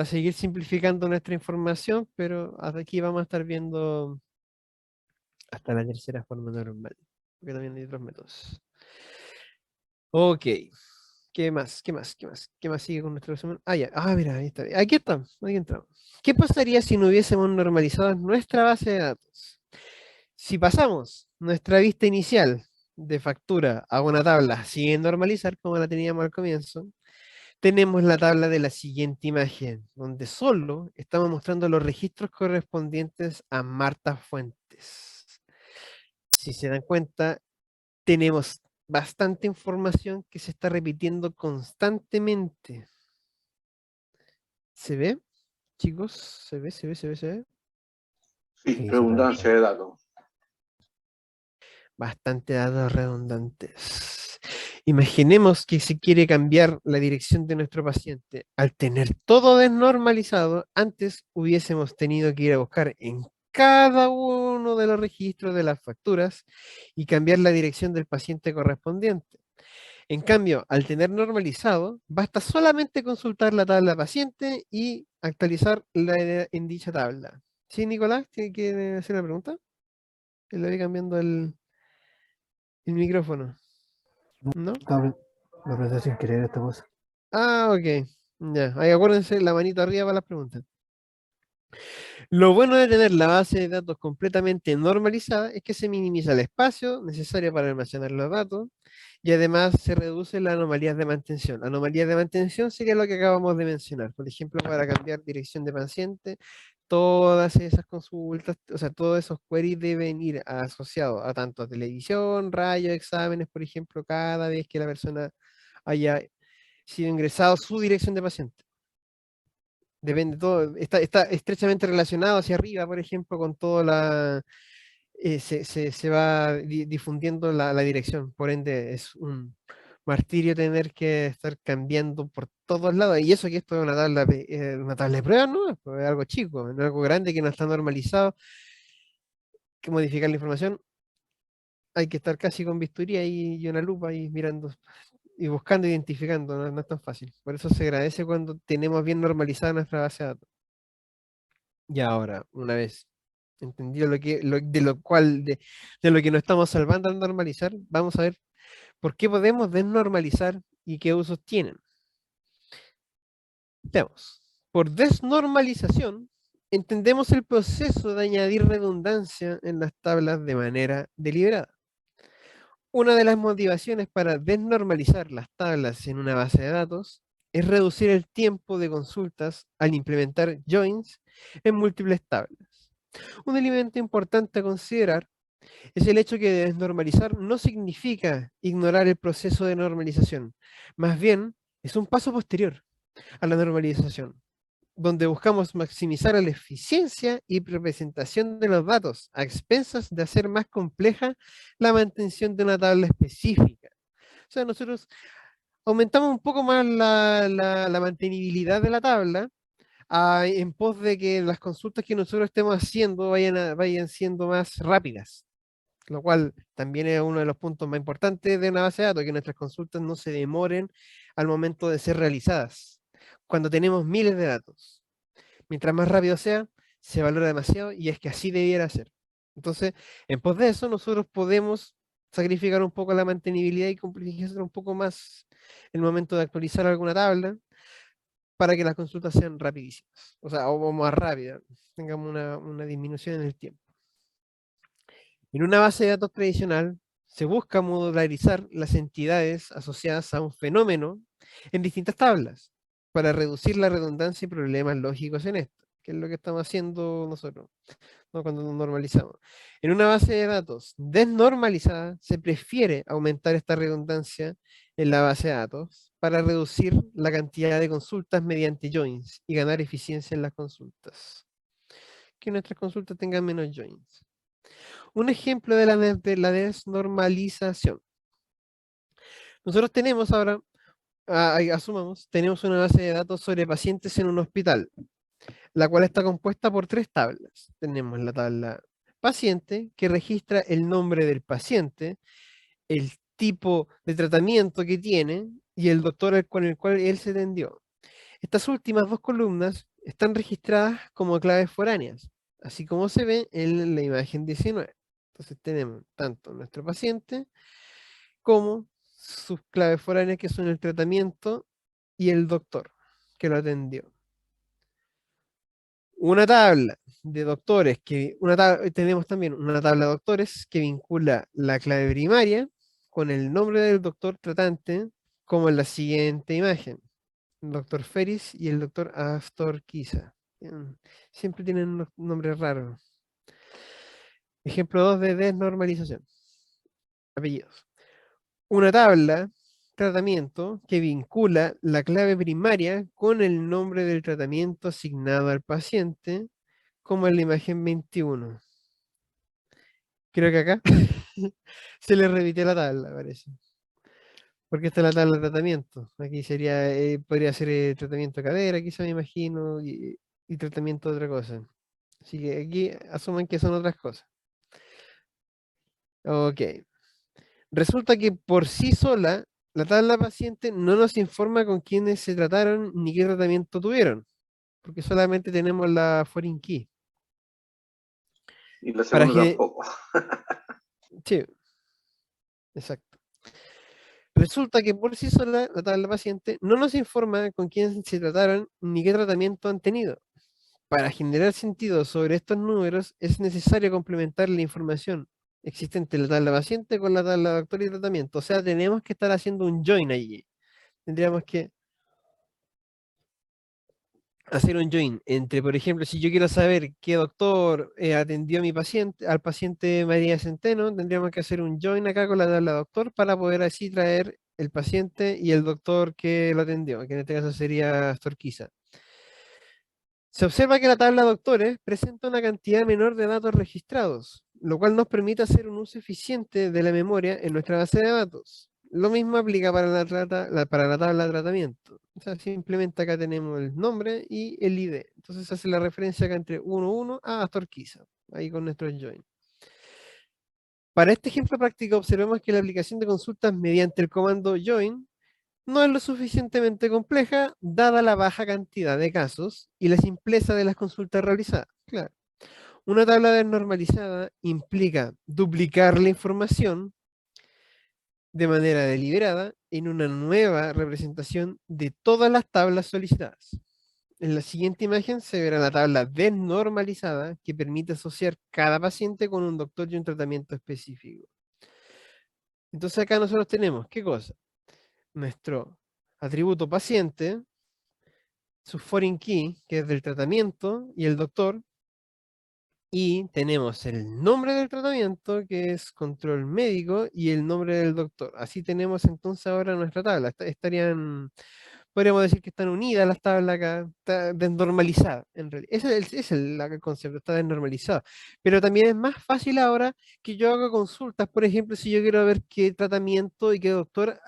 seguir simplificando nuestra información, pero hasta aquí vamos a estar viendo hasta la tercera forma normal. porque también hay otros métodos. Ok. ¿Qué más? ¿Qué más? ¿Qué más? ¿Qué más sigue con nuestro resumen? Ah, ya. Ah, mira, ahí está. Aquí estamos. Aquí entramos. ¿Qué pasaría si no hubiésemos normalizado nuestra base de datos? Si pasamos nuestra vista inicial de factura a una tabla sin normalizar, como la teníamos al comienzo, tenemos la tabla de la siguiente imagen, donde solo estamos mostrando los registros correspondientes a Marta Fuentes. Si se dan cuenta, tenemos bastante información que se está repitiendo constantemente. ¿Se ve, chicos? ¿Se ve, se ve, se ve, se ve? Sí, Sí, redundancia de datos. Bastante datos redundantes. Imaginemos que se quiere cambiar la dirección de nuestro paciente. Al tener todo desnormalizado, antes hubiésemos tenido que ir a buscar en cada uno de los registros de las facturas y cambiar la dirección del paciente correspondiente. En cambio, al tener normalizado, basta solamente consultar la tabla paciente y actualizar en dicha tabla. ¿Sí, Nicolás? ¿Tiene que hacer una pregunta? Que le voy cambiando el micrófono. ¿No? Lo pensé sin querer esta cosa. Ah, ok. Ya. Ahí acuérdense, la manito arriba para las preguntas. Lo bueno de tener la base de datos completamente normalizada es que se minimiza el espacio necesario para almacenar los datos y además se reduce las anomalías de mantención. Anomalías de mantención sería lo que acabamos de mencionar. Por ejemplo, para cambiar dirección de paciente, todas esas consultas, o sea, todos esos queries deben ir asociados a tanto a televisión, rayos, exámenes, por ejemplo, cada vez que la persona haya sido ingresado a su dirección de paciente. Depende todo, está estrechamente relacionado hacia arriba, por ejemplo, con toda la, se va difundiendo la dirección, por ende es un martirio tener que estar cambiando por todos lados, y eso que esto es una tabla de pruebas, ¿no? Pues es algo chico, no es algo grande que no está normalizado, que modificar la información, hay que estar casi con bisturí y una lupa y mirando y buscando, identificando, no, no es tan fácil. Por eso se agradece cuando tenemos bien normalizada nuestra base de datos. Y ahora, una vez entendido de lo cual, de lo que nos estamos salvando al normalizar, vamos a ver por qué podemos desnormalizar y qué usos tienen. Veamos. Por desnormalización, entendemos el proceso de añadir redundancia en las tablas de manera deliberada. Una de las motivaciones para desnormalizar las tablas en una base de datos es reducir el tiempo de consultas al implementar joins en múltiples tablas. Un elemento importante a considerar es el hecho que desnormalizar no significa ignorar el proceso de normalización, más bien es un paso posterior a la normalización, donde buscamos maximizar la eficiencia y representación de los datos a expensas de hacer más compleja la mantención de una tabla específica. O sea, nosotros aumentamos un poco más la mantenibilidad de la tabla en pos de que las consultas que nosotros estemos haciendo vayan siendo más rápidas, lo cual también es uno de los puntos más importantes de una base de datos, que nuestras consultas no se demoren al momento de ser realizadas. Cuando tenemos miles de datos, mientras más rápido sea, se valora demasiado y es que así debiera ser. Entonces, en pos de eso, nosotros podemos sacrificar un poco la mantenibilidad y complejizar un poco más el momento de actualizar alguna tabla para que las consultas sean rapidísimas, o sea, o más rápidas, tengamos una disminución en el tiempo. En una base de datos tradicional se busca modularizar las entidades asociadas a un fenómeno en distintas tablas para reducir la redundancia y problemas lógicos en esto, que es lo que estamos haciendo nosotros, ¿no? Cuando nos normalizamos. En una base de datos desnormalizada se prefiere aumentar esta redundancia en la base de datos para reducir la cantidad de consultas mediante joins y ganar eficiencia en las consultas. Que nuestras consultas tengan menos joins. Un ejemplo de la desnormalización. Nosotros tenemos ahora, asumamos, tenemos una base de datos sobre pacientes en un hospital, la cual está compuesta por 3 tablas. Tenemos la tabla paciente, que registra el nombre del paciente, el tipo de tratamiento que tiene y el doctor con el cual él se atendió. Estas últimas 2 columnas están registradas como claves foráneas, así como se ve en la imagen 19. Entonces tenemos tanto nuestro paciente como sus claves foráneas, que son el tratamiento, y el doctor que lo atendió. Una tabla de doctores tenemos también una tabla de doctores que vincula la clave primaria con el nombre del doctor tratante, como en la siguiente imagen: el doctor Ferris y el doctor Astor Quiza. Siempre tienen unos nombres raros. Ejemplo 2 de desnormalización. Apellidos. Una tabla tratamiento que vincula la clave primaria con el nombre del tratamiento asignado al paciente, como en la imagen 21. Creo que acá se le repitió la tabla, parece. Porque esta es la tabla de tratamiento. Aquí sería, podría ser tratamiento de cadera, quizá me imagino, y tratamiento de otra cosa. Así que aquí asumen que son otras cosas. Ok. Resulta que por sí sola, la tabla paciente no nos informa con quiénes se trataron ni qué tratamiento tuvieron, porque solamente tenemos la foreign key. Y la Para segunda tampoco. Sí, exacto. Resulta que por sí sola, la tabla paciente no nos informa con quién se trataron ni qué tratamiento han tenido. Para generar sentido sobre estos números, es necesario complementar la información existente en la tabla paciente con la tabla doctor y tratamiento. O sea, tenemos que estar haciendo un join allí. Tendríamos que hacer un join entre, por ejemplo, si yo quiero saber qué doctor atendió a mi paciente, al paciente María Centeno, tendríamos que hacer un join acá con la tabla doctor para poder así traer el paciente y el doctor que lo atendió, que en este caso sería Astorquiza. Se observa que la tabla doctores presenta una cantidad menor de datos registrados, lo cual nos permite hacer un uso eficiente de la memoria en nuestra base de datos. Lo mismo aplica para para la tabla de tratamiento. O sea, simplemente acá tenemos el nombre y el ID. Entonces hace la referencia acá entre 1.1 a Astorquiza, ahí con nuestro join. Para este ejemplo práctico, observemos que la aplicación de consultas mediante el comando join no es lo suficientemente compleja, dada la baja cantidad de casos y la simpleza de las consultas realizadas. Claro. Una tabla desnormalizada implica duplicar la información de manera deliberada en una nueva representación de todas las tablas solicitadas. En la siguiente imagen se verá la tabla desnormalizada que permite asociar cada paciente con un doctor y un tratamiento específico. Entonces acá nosotros tenemos, ¿qué cosa? Nuestro atributo paciente, su foreign key, que es del tratamiento, y el doctor, y tenemos el nombre del tratamiento, que es control médico, y el nombre del doctor. Así tenemos entonces ahora nuestra tabla. Estarían, podríamos decir que están unidas las tablas acá, está desnormalizada, en realidad. Ese es el concepto, está desnormalizado. Pero también es más fácil ahora que yo haga consultas, por ejemplo, si yo quiero ver qué tratamiento y qué doctor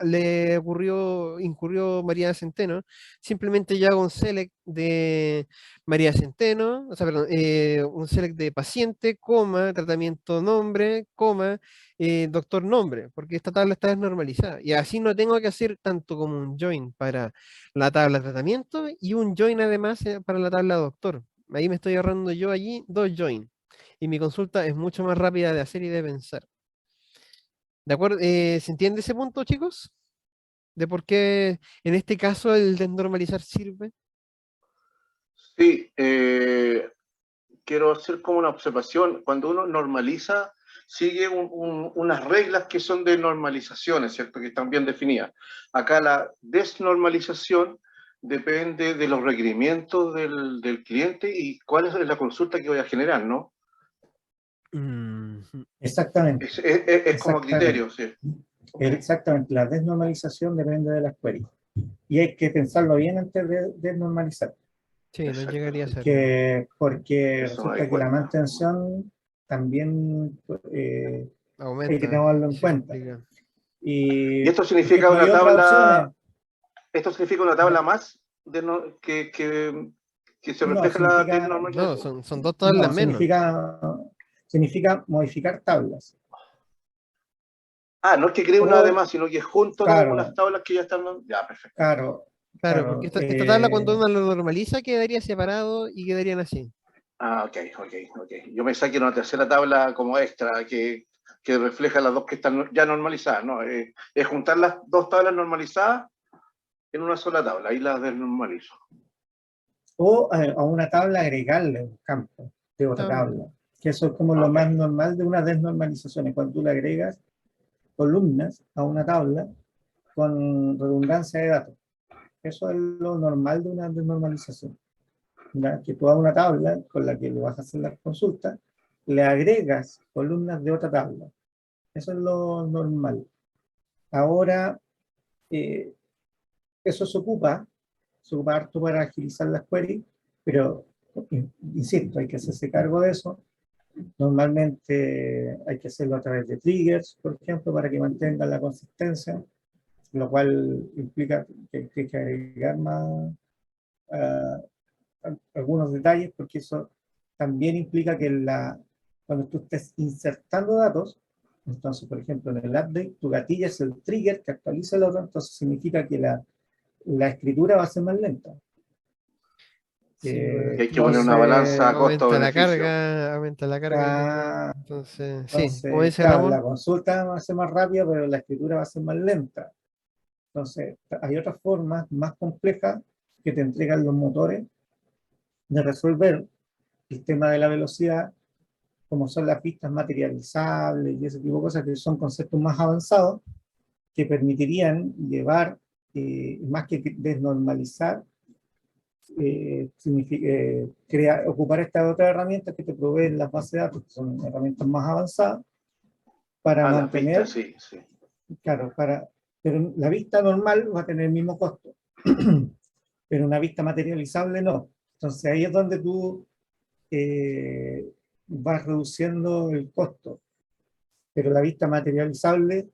incurrió María Centeno, simplemente yo hago un select de María Centeno, o sea, perdón, un select de paciente, coma, tratamiento nombre, coma, doctor nombre, porque esta tabla está desnormalizada. Y así no tengo que hacer tanto como un join para la tabla de tratamiento y un join además para la tabla doctor. Ahí me estoy ahorrando yo allí 2 join. Y mi consulta es mucho más rápida de hacer y de pensar. ¿De acuerdo? ¿Se entiende ese punto, chicos? ¿De por qué en este caso el desnormalizar sirve? Sí, quiero hacer como una observación. Cuando uno normaliza, sigue unas reglas que son de normalizaciones, ¿cierto? Que están bien definidas. Acá la desnormalización depende de los requerimientos del cliente y cuál es la consulta que voy a generar, ¿no? Exactamente. Es como criterio, sí. Exactamente. La desnormalización depende de las queries. Y hay que pensarlo bien antes de desnormalizar. Sí, no llegaría a ser. Porque Eso me resulta doy que cuenta. la mantención también Aumenta, hay que tenerlo en se cuenta. complica. Y esto Por significa ejemplo, hay una otras tabla, opciones. esto significa una tabla más que se No, refleja la significa, No, desnormalización. son 2 tablas no, menos. significa modificar tablas. Ah, no es que cree una O, además, sino que junto con unas claro, tablas que ya están. Ya, perfecto. claro, Claro, porque claro. esta tabla cuando uno lo normaliza quedaría separado y quedarían así. Ah, ok. Yo pensé que era una tercera tabla como extra que refleja las dos que están ya normalizadas, ¿no? Es juntar las dos tablas normalizadas en una sola tabla, ahí las desnormalizo. O a una tabla agregarle un campo de otra tabla, que eso es como lo más normal de una desnormalización, es cuando tú le agregas columnas a una tabla con redundancia de datos. Eso es lo normal de una desnormalización. ¿Ya? Que tú a una tabla con la que le vas a hacer las consultas, le agregas columnas de otra tabla. Eso es lo normal. Ahora, eso se ocupa harto para agilizar las queries, pero, insisto, hay que hacerse cargo de eso. Normalmente hay que hacerlo a través de triggers, por ejemplo, para que mantengan la consistencia, lo cual implica que hay que agregar más algunos detalles, porque eso también implica que cuando tú estés insertando datos, entonces, por ejemplo, en el update, tu gatilla es el trigger que actualiza el otro, entonces significa que la escritura va a ser más lenta. Sí, hay que poner una balanza a costo-beneficio. Aumenta la carga. Entonces, sí, como Entonces, dice claro, Ramón, la consulta va a ser más rápida, pero la escritura va a ser más lenta. Entonces, hay otras formas más complejas que te entregan los motores de resolver el tema de la velocidad, como son las pistas materializables y ese tipo de cosas, que son conceptos más avanzados que permitirían llevar, más que desnormalizar, ocupar estas otras herramientas que te proveen las bases de datos, que son herramientas más avanzadas, para mantener, la pista, sí. Claro, pero la vista normal va a tener el mismo costo, pero una vista materializable no. Entonces ahí es donde tú vas reduciendo el costo, pero la vista materializable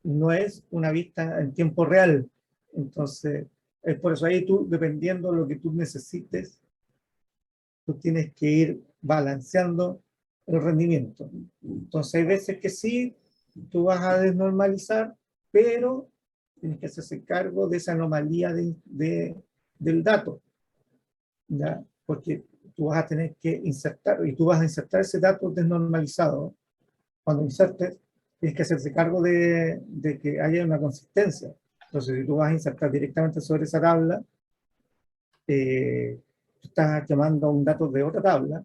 no es una vista en tiempo real. Entonces, es por eso ahí tú, dependiendo de lo que tú necesites, tú tienes que ir balanceando el rendimiento. Entonces, hay veces que sí, tú vas a desnormalizar, pero tienes que hacerse cargo de esa anomalía del dato, ¿ya? Porque tú vas a tener que insertar, y tú vas a insertar ese dato desnormalizado. Cuando insertes, tienes que hacerse cargo de que haya una consistencia. Entonces, si tú vas a insertar directamente sobre esa tabla, tú estás llamando a un dato de otra tabla,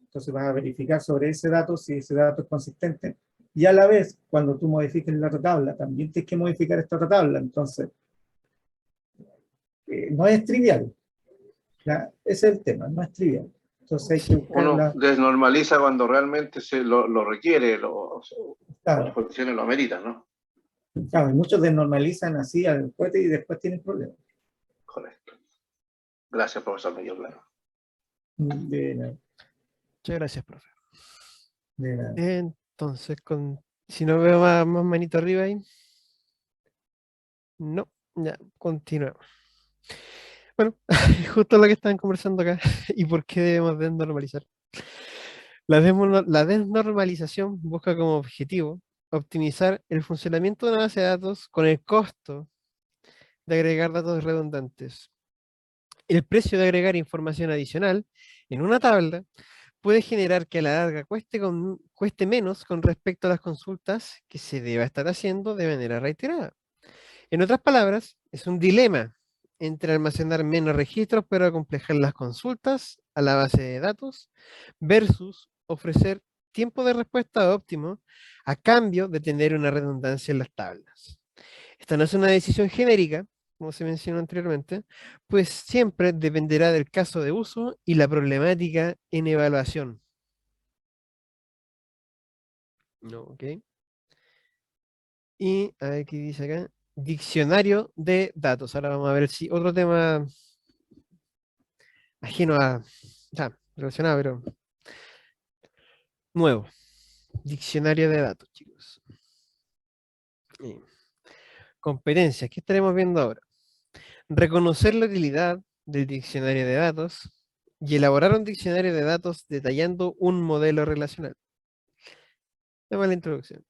entonces vas a verificar sobre ese dato si ese dato es consistente, y a la vez, cuando tú modifiques la otra tabla, también tienes que modificar esta otra tabla. Entonces, no es trivial. ¿Ya? Ese es el tema, no es trivial. Entonces hay que buscar uno desnormaliza cuando realmente se lo requiere, las condiciones lo ameritan, ¿no? Claro, y muchos desnormalizan así al cohete y después tienen problemas. Correcto. Gracias, profesor Miguel Plano. De nada. muchas gracias, profe. De nada. Entonces, si no veo más manito arriba ahí. No, ya, continuamos. Bueno, justo lo que estaban conversando acá. ¿Y por qué debemos desnormalizar? La desnormalización busca como objetivo optimizar el funcionamiento de una base de datos con el costo de agregar datos redundantes. El precio de agregar información adicional en una tabla puede generar que a la larga cueste menos con respecto a las consultas que se deba estar haciendo de manera reiterada. En otras palabras, es un dilema entre almacenar menos registros pero acomplejar las consultas a la base de datos versus ofrecer tiempo de respuesta óptimo a cambio de tener una redundancia en las tablas. Esta no es una decisión genérica, como se mencionó anteriormente, pues siempre dependerá del caso de uso y la problemática en evaluación. No, ok. Y a ver qué dice acá. Diccionario de datos. Ahora vamos a ver si otro tema ajeno a. Ya, relacionado, pero nuevo. Diccionario de datos, chicos. Competencias. ¿Qué estaremos viendo ahora? Reconocer la utilidad del diccionario de datos y elaborar un diccionario de datos detallando un modelo relacional. Esta es la introducción.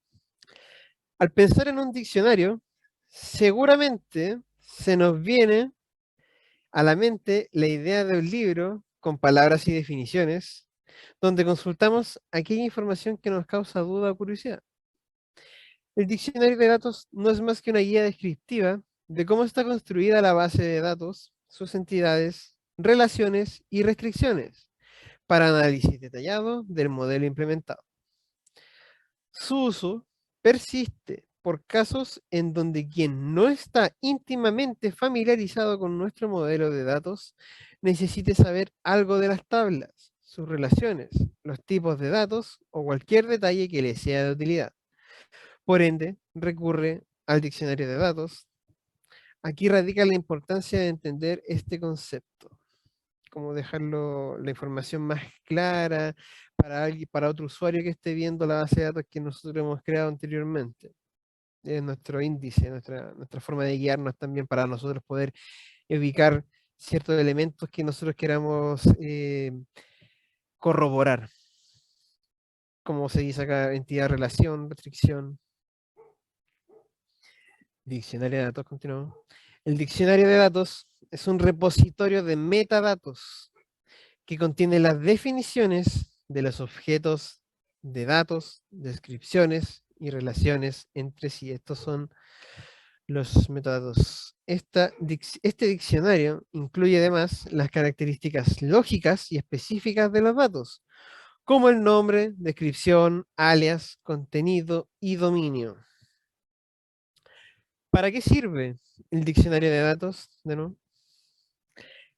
Al pensar en un diccionario, seguramente se nos viene a la mente la idea de un libro con palabras y definiciones, donde consultamos aquella información que nos causa duda o curiosidad. El diccionario de datos no es más que una guía descriptiva de cómo está construida la base de datos, sus entidades, relaciones y restricciones, para análisis detallado del modelo implementado. Su uso persiste por casos en donde quien no está íntimamente familiarizado con nuestro modelo de datos necesite saber algo de las tablas, sus relaciones, los tipos de datos o cualquier detalle que le sea de utilidad. Por ende, recurre al diccionario de datos. Aquí radica la importancia de entender este concepto, como dejarlo, la información más clara para alguien, para otro usuario que esté viendo la base de datos que nosotros hemos creado anteriormente. Es nuestro índice, nuestra forma de guiarnos también para nosotros poder ubicar ciertos elementos que nosotros queramos corroborar. Como se dice acá, entidad, relación, restricción. Diccionario de datos, continuamos. El diccionario de datos es un repositorio de metadatos que contiene las definiciones de los objetos de datos, descripciones y relaciones entre sí. Estos son los metadatos. Este diccionario incluye además las características lógicas y específicas de los datos, como el nombre, descripción, alias, contenido y dominio. ¿Para qué sirve el diccionario de datos? De nuevo.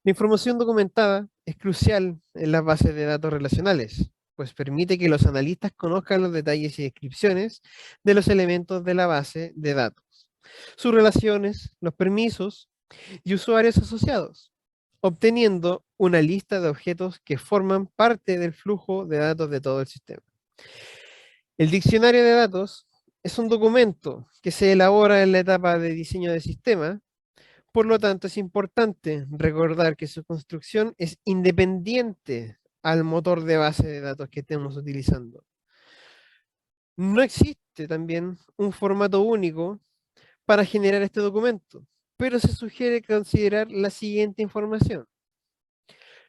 La información documentada es crucial en las bases de datos relacionales, pues permite que los analistas conozcan los detalles y descripciones de los elementos de la base de datos, sus relaciones, los permisos y usuarios asociados, obteniendo una lista de objetos que forman parte del flujo de datos de todo el sistema. El diccionario de datos es un documento que se elabora en la etapa de diseño de sistema. Por lo tanto, es importante recordar que su construcción es independiente al motor de base de datos que estemos utilizando. No existe también un formato único para generar este documento, pero se sugiere considerar la siguiente información: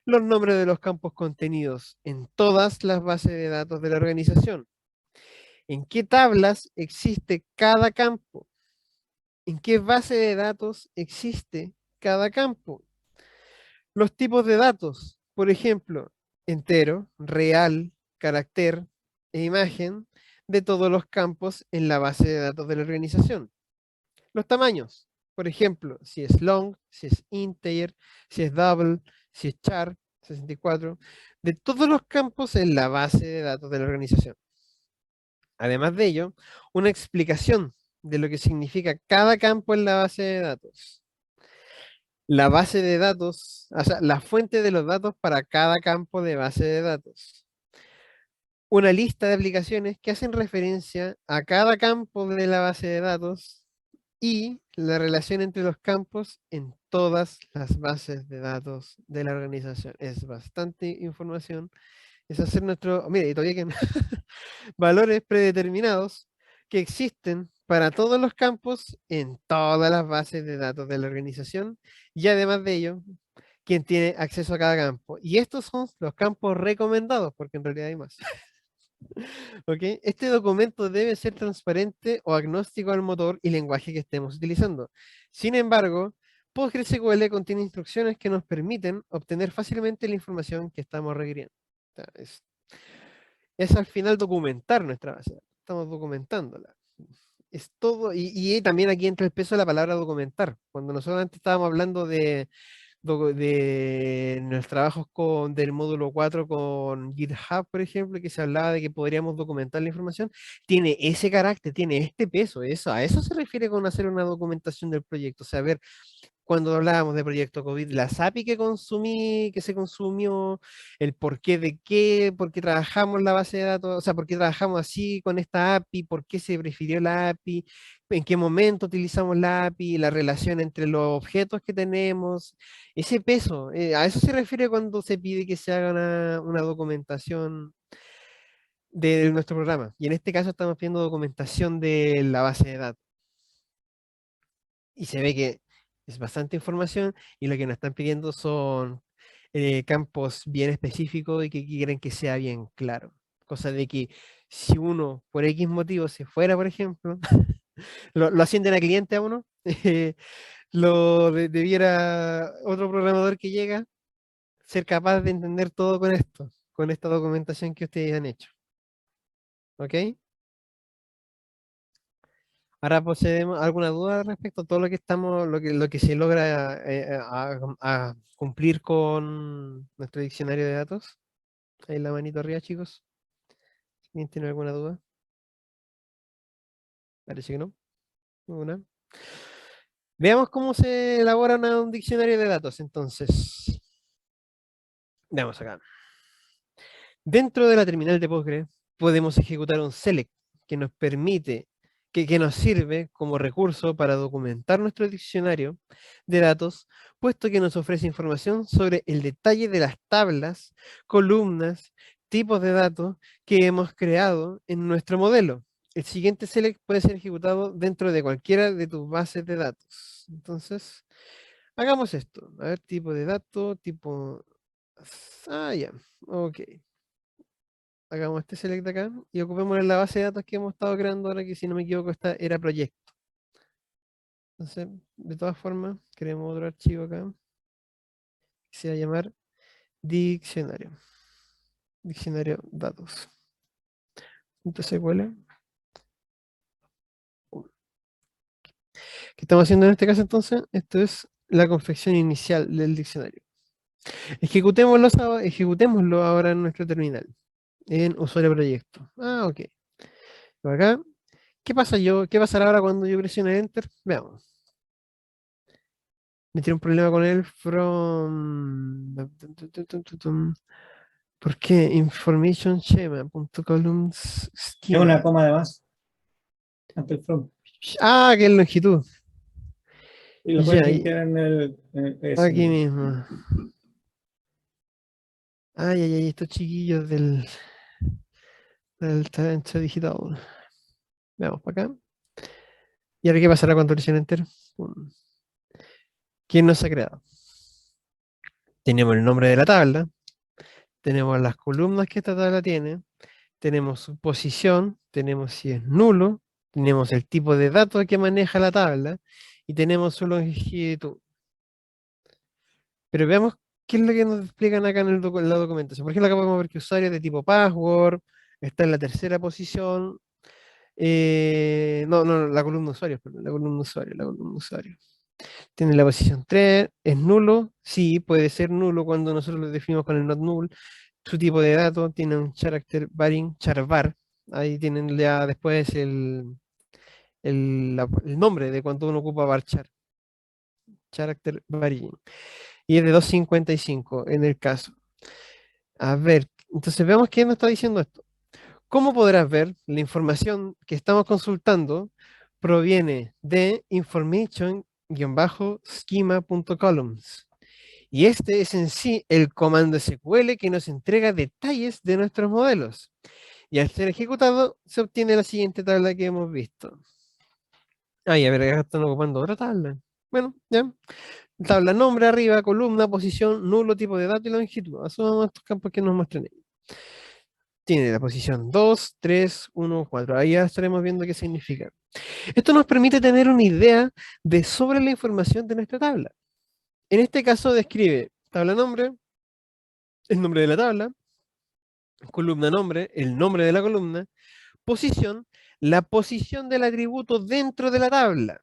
los nombres de los campos contenidos en todas las bases de datos de la organización, en qué tablas existe cada campo, en qué base de datos existe cada campo, los tipos de datos, por ejemplo, entero, real, carácter e imagen de todos los campos en la base de datos de la organización. Los tamaños, por ejemplo, si es long, si es integer, si es double, si es char, 64, de todos los campos en la base de datos de la organización. Además de ello, una explicación de lo que significa cada campo en la base de datos. La base de datos, o sea, la fuente de los datos para cada campo de base de datos. Una lista de aplicaciones que hacen referencia a cada campo de la base de datos y la relación entre los campos en todas las bases de datos de la organización. Es bastante información. Es hacer nuestro, mire, y todavía que valores predeterminados que existen para todos los campos en todas las bases de datos de la organización, y además de ello, quien tiene acceso a cada campo. Y estos son los campos recomendados, porque en realidad hay más. ¿Ok? Este documento debe ser transparente o agnóstico al motor y lenguaje que estemos utilizando. Sin embargo, PostgreSQL contiene instrucciones que nos permiten obtener fácilmente la información que estamos requiriendo. O sea, es al final documentar nuestra base. Estamos documentándola. Es todo, y también aquí entra el peso de la palabra documentar. Cuando nosotros antes estábamos hablando de nuestros trabajos del módulo 4 con GitHub, por ejemplo, que se hablaba de que podríamos documentar la información, tiene ese carácter, tiene este peso, a eso se refiere con hacer una documentación del proyecto, o sea, ver, cuando hablábamos de proyecto COVID, la SAPI que se consumió, el porqué de qué, por qué trabajamos la base de datos, o sea, por qué trabajamos así con esta API, por qué se prefirió la API, en qué momento utilizamos la API, la relación entre los objetos que tenemos, ese peso, a eso se refiere cuando se pide que se haga una documentación de nuestro programa. Y en este caso estamos pidiendo documentación de la base de datos. Y se ve que es bastante información y lo que nos están pidiendo son campos bien específicos y que quieren que sea bien claro. Cosa de que si uno por X motivo se fuera, por ejemplo, lo ascienden a cliente a uno, debiera otro programador que llega ser capaz de entender todo con esto, con esta documentación que ustedes han hecho. ¿Ok? Ahora procedemos. ¿Alguna duda respecto a todo lo que estamos, lo que se logra a cumplir con nuestro diccionario de datos? Ahí la manito arriba, chicos. ¿Alguien tiene alguna duda? Parece que no. Ninguna. Veamos cómo se elabora un diccionario de datos, entonces. Veamos acá. Dentro de la terminal de Postgre podemos ejecutar un select que nos permite, que nos sirve como recurso para documentar nuestro diccionario de datos, puesto que nos ofrece información sobre el detalle de las tablas, columnas, tipos de datos que hemos creado en nuestro modelo. El siguiente select puede ser ejecutado dentro de cualquiera de tus bases de datos. Entonces, hagamos esto. A ver, tipo de dato, tipo... Ah, ya. Ok. Hagamos este select acá y ocupemos en la base de datos que hemos estado creando ahora, que si no me equivoco esta era proyecto. Entonces, de todas formas, creemos otro archivo acá que se va a llamar diccionario. Diccionario datos. .sql. ¿Qué estamos haciendo en este caso entonces? Esto es la confección inicial del diccionario. Ejecutémoslo ahora en nuestro terminal. En usuario proyecto. Ah, ok. Por acá. ¿Qué pasará ahora cuando yo presione Enter? Veamos. Me tiene un problema con el from. ¿Por qué? Information schema.columns Es schema. una coma de más. Ante el from. Ah, que es longitud. Y lo Ya, puedes limpiar en aquí mismo. Ay, ay, ay, estos chiquillos del talento digital. Veamos para acá. ¿Y ahora qué pasará cuando presione Enter? ¿Quién nos ha creado? Tenemos el nombre de la tabla. Tenemos las columnas que esta tabla tiene. Tenemos su posición. Tenemos si es nulo. Tenemos el tipo de datos que maneja la tabla. Y tenemos su longitud. Pero veamos qué es lo que nos explican acá en la documentación. Por ejemplo, acá podemos ver que usuario de tipo password está en la tercera posición. No, la columna de usuarios, perdón, la columna de usuario. Tiene la posición 3, ¿es nulo? Sí, puede ser nulo cuando nosotros lo definimos con el not null. Su tipo de datos tiene un character varying, charvar. Ahí tienen ya después el nombre de cuando uno ocupa varchar. Character varying. Y es de 255 en el caso. A ver, entonces veamos qué nos está diciendo esto. Como podrás ver, la información que estamos consultando proviene de information-schema.columns. Y este es en sí el comando SQL que nos entrega detalles de nuestros modelos. Y al ser ejecutado, se obtiene la siguiente tabla que hemos visto. Ay, a ver, acá están ocupando otra tabla. Bueno, ya. Tabla nombre arriba, columna, posición, nulo, tipo de dato y longitud. Asumamos estos campos que nos muestran ahí. Tiene la posición 2, 3, 1, 4. Ahí ya estaremos viendo qué significa. Esto nos permite tener una idea de sobre la información de nuestra tabla. En este caso describe tabla nombre, el nombre de la tabla, columna nombre, el nombre de la columna, posición, la posición del atributo dentro de la tabla.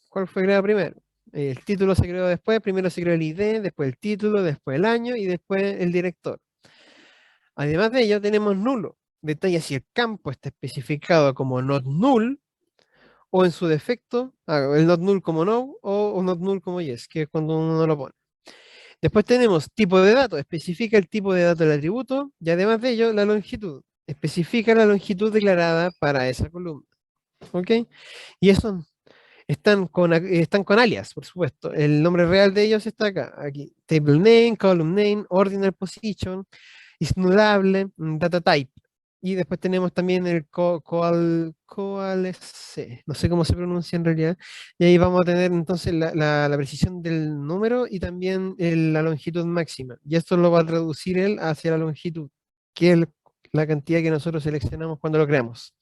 ¿Cuál fue creado primero? El título se creó después, primero se creó el ID, después el título, después el año y después el director. Además de ello, tenemos nulo. Detalla si el campo está especificado como not null o en su defecto, el not null como no o not null como yes, que es cuando uno no lo pone. Después tenemos tipo de dato, especifica el tipo de dato del atributo y además de ello la longitud, especifica la longitud declarada para esa columna. ¿Ok? Y eso están con alias, por supuesto. El nombre real de ellos está acá, aquí. Table name, column name, ordinal position, is nullable, data type. Y después tenemos también el coalesce, no sé cómo se pronuncia en realidad. Y ahí vamos a tener entonces la precisión del número y también la longitud máxima. Y esto lo va a traducir él hacia la longitud, que es la cantidad que nosotros seleccionamos cuando lo creamos.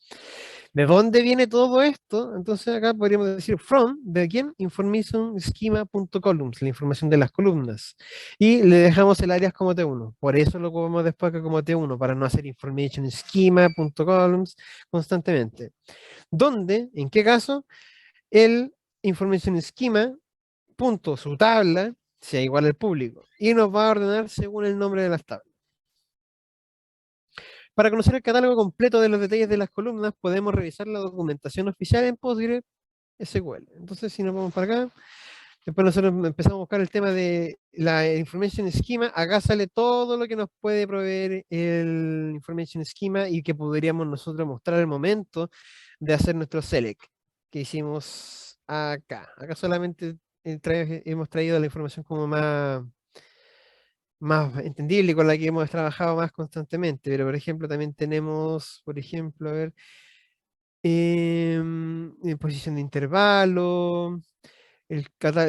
¿De dónde viene todo esto? Entonces acá podríamos decir from, ¿de quién? Information schema.columns, la información de las columnas. Y le dejamos el alias como T1. Por eso lo ocupamos después acá como T1, para no hacer information schema.columns constantemente. ¿Dónde? ¿En qué caso? El information schema, punto, su tabla, sea igual al público. Y nos va a ordenar según el nombre de las tablas. Para conocer el catálogo completo de los detalles de las columnas, podemos revisar la documentación oficial en PostgreSQL. Entonces, si nos vamos para acá, después nosotros empezamos a buscar el tema de la Information Schema. Acá sale todo lo que nos puede proveer el Information Schema y que podríamos nosotros mostrar al momento de hacer nuestro select que hicimos acá. Acá solamente hemos traído la información como más entendible y con la que hemos trabajado más constantemente. Pero, por ejemplo, también tenemos, por ejemplo, a ver, posición de intervalo, el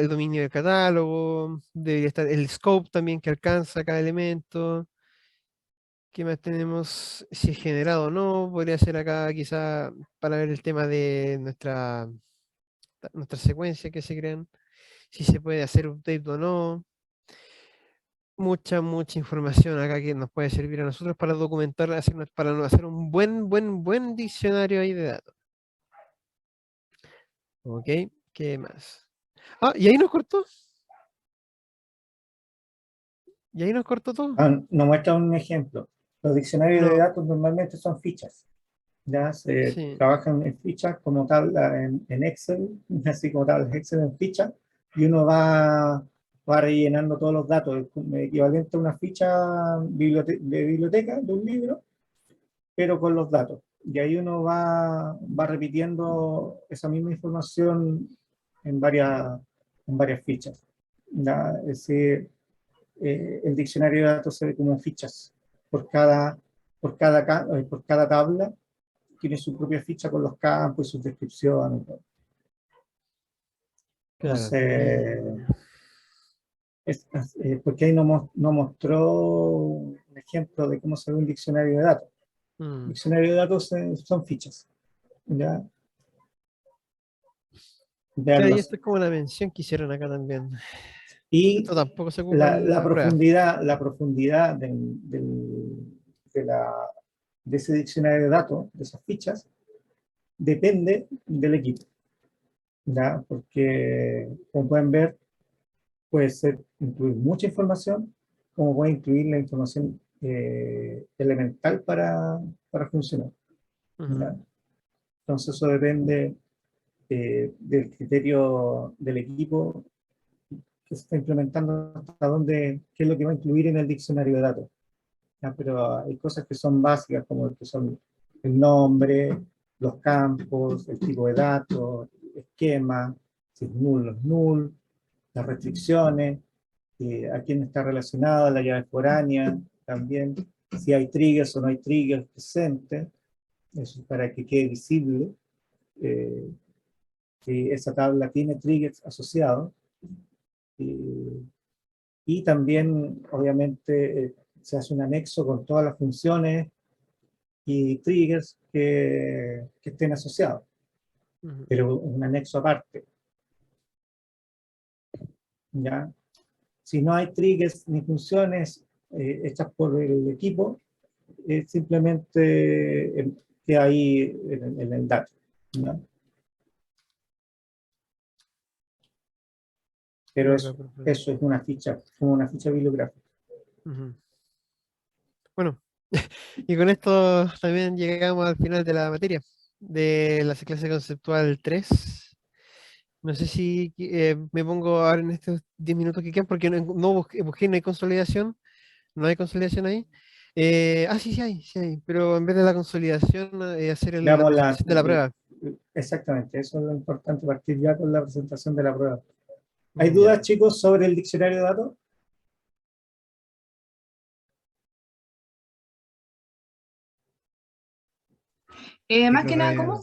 dominio del catálogo, debería estar el scope también que alcanza cada elemento. ¿Qué más tenemos? Si es generado o no, podría ser acá quizá para ver el tema de nuestra secuencia que se crean, si se puede hacer update o no. Mucha información acá que nos puede servir a nosotros para documentar, para hacer un buen diccionario ahí de datos. Ok, ¿qué más? Ah, ¿y ahí nos cortó? ¿Y ahí nos cortó todo? Nos muestra un ejemplo. Los diccionarios de No, datos normalmente son fichas. Ya se sí. trabajan en fichas como tabla en Excel, así como tablas Excel en fichas, y uno va rellenando todos los datos, es como equivalente a una ficha de biblioteca de un libro, pero con los datos. Y ahí uno va repitiendo esa misma información en varias fichas. ¿Ya? Es decir, el diccionario de datos se ve como fichas. Por cada tabla tiene su propia ficha con los campos y sus descripciones. Claro. Entonces, porque ahí no mostró un ejemplo de cómo se ve un diccionario de datos. Diccionario de datos son fichas. ¿Ya? Claro, y Veanlos. esto es como la mención que hicieron acá también. Y Esto tampoco se ocupa la, en la la prueba. profundidad de, la- de ese diccionario de datos, de esas fichas, depende del equipo. ¿Ya? Porque, como pueden ver, puede ser incluir mucha información, como puede incluir la información elemental para funcionar. Ujú. ¿Ya? Entonces eso depende del criterio del equipo que se está implementando, hasta dónde, qué es lo que va a incluir en el diccionario de datos. ¿Ya? Pero hay cosas que son básicas, como que son el nombre, los campos, el tipo de datos, el esquema, si es null, no es null, las restricciones, a quién está relacionada, la llave foránea, también si hay triggers o no hay triggers presentes, eso es para que quede visible eh, que esa tabla tiene triggers asociados. Y también, obviamente, se hace un anexo con todas las funciones y triggers que estén asociados, Ujú. pero un anexo aparte. ¿Ya? Si no hay triggers ni funciones hechas por el equipo, simplemente queda ahí en el dato. ¿Ya? Pero Ok, eso, perfecto. eso es una ficha, como una ficha bibliográfica. Ujú. Bueno, y con esto también llegamos al final de la materia, de la clase conceptual 3. No sé si me pongo ahora en estos 10 minutos que quedan, porque no busqué, no hay consolidación ahí. Sí, sí hay, pero en vez de la consolidación, hacer la Veamos presentación de la prueba. exactamente, eso es lo importante, partir ya con la presentación de la prueba. ¿Hay Ya. dudas, chicos, sobre el diccionario de datos? Más que nada, Microbioma.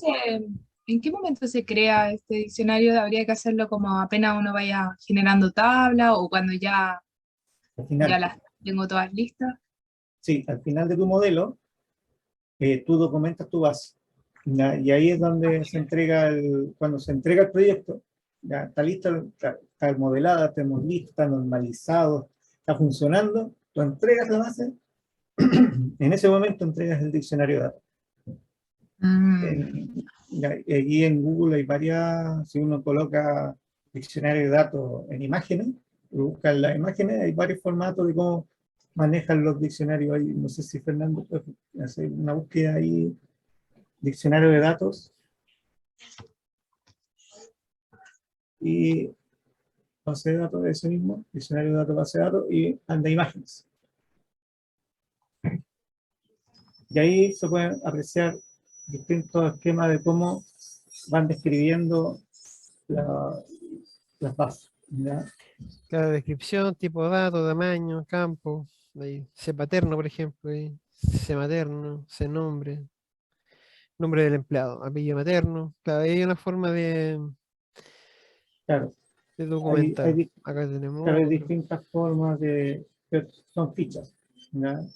¿en qué momento se crea este diccionario? ¿Habría que hacerlo como apenas uno vaya generando tabla o cuando ya, Al ya final, las tengo todas listas? sí, al final de tu modelo, tú documentas tu base. ¿Ya? Y ahí es donde se entrega cuando se entrega el proyecto, ya está listo, está modelada, tenemos listo, está normalizado, está funcionando, tú entregas la base, en ese momento entregas el diccionario de datos. Mm, Aquí en Google hay varias, si uno coloca diccionario de datos en imágenes, busca las imágenes, hay varios formatos de cómo manejan los diccionarios ahí. No sé si Fernando puede hacer una búsqueda ahí, diccionario de datos, y base de datos de ese mismo, diccionario de datos, base de datos, y anda imágenes. Y ahí se pueden apreciar distintos esquemas de cómo van describiendo las bases. ¿Ya? Cada descripción, tipo de datos, tamaño, campo. Ahí, C paterno, por ejemplo. Ahí, C materno, C nombre. Nombre del empleado, apellido materno. Claro, ahí hay una forma Claro, de hay, documentar. hay, Acá tenemos hay otro. distintas formas que son fichas. ¿Ya? Al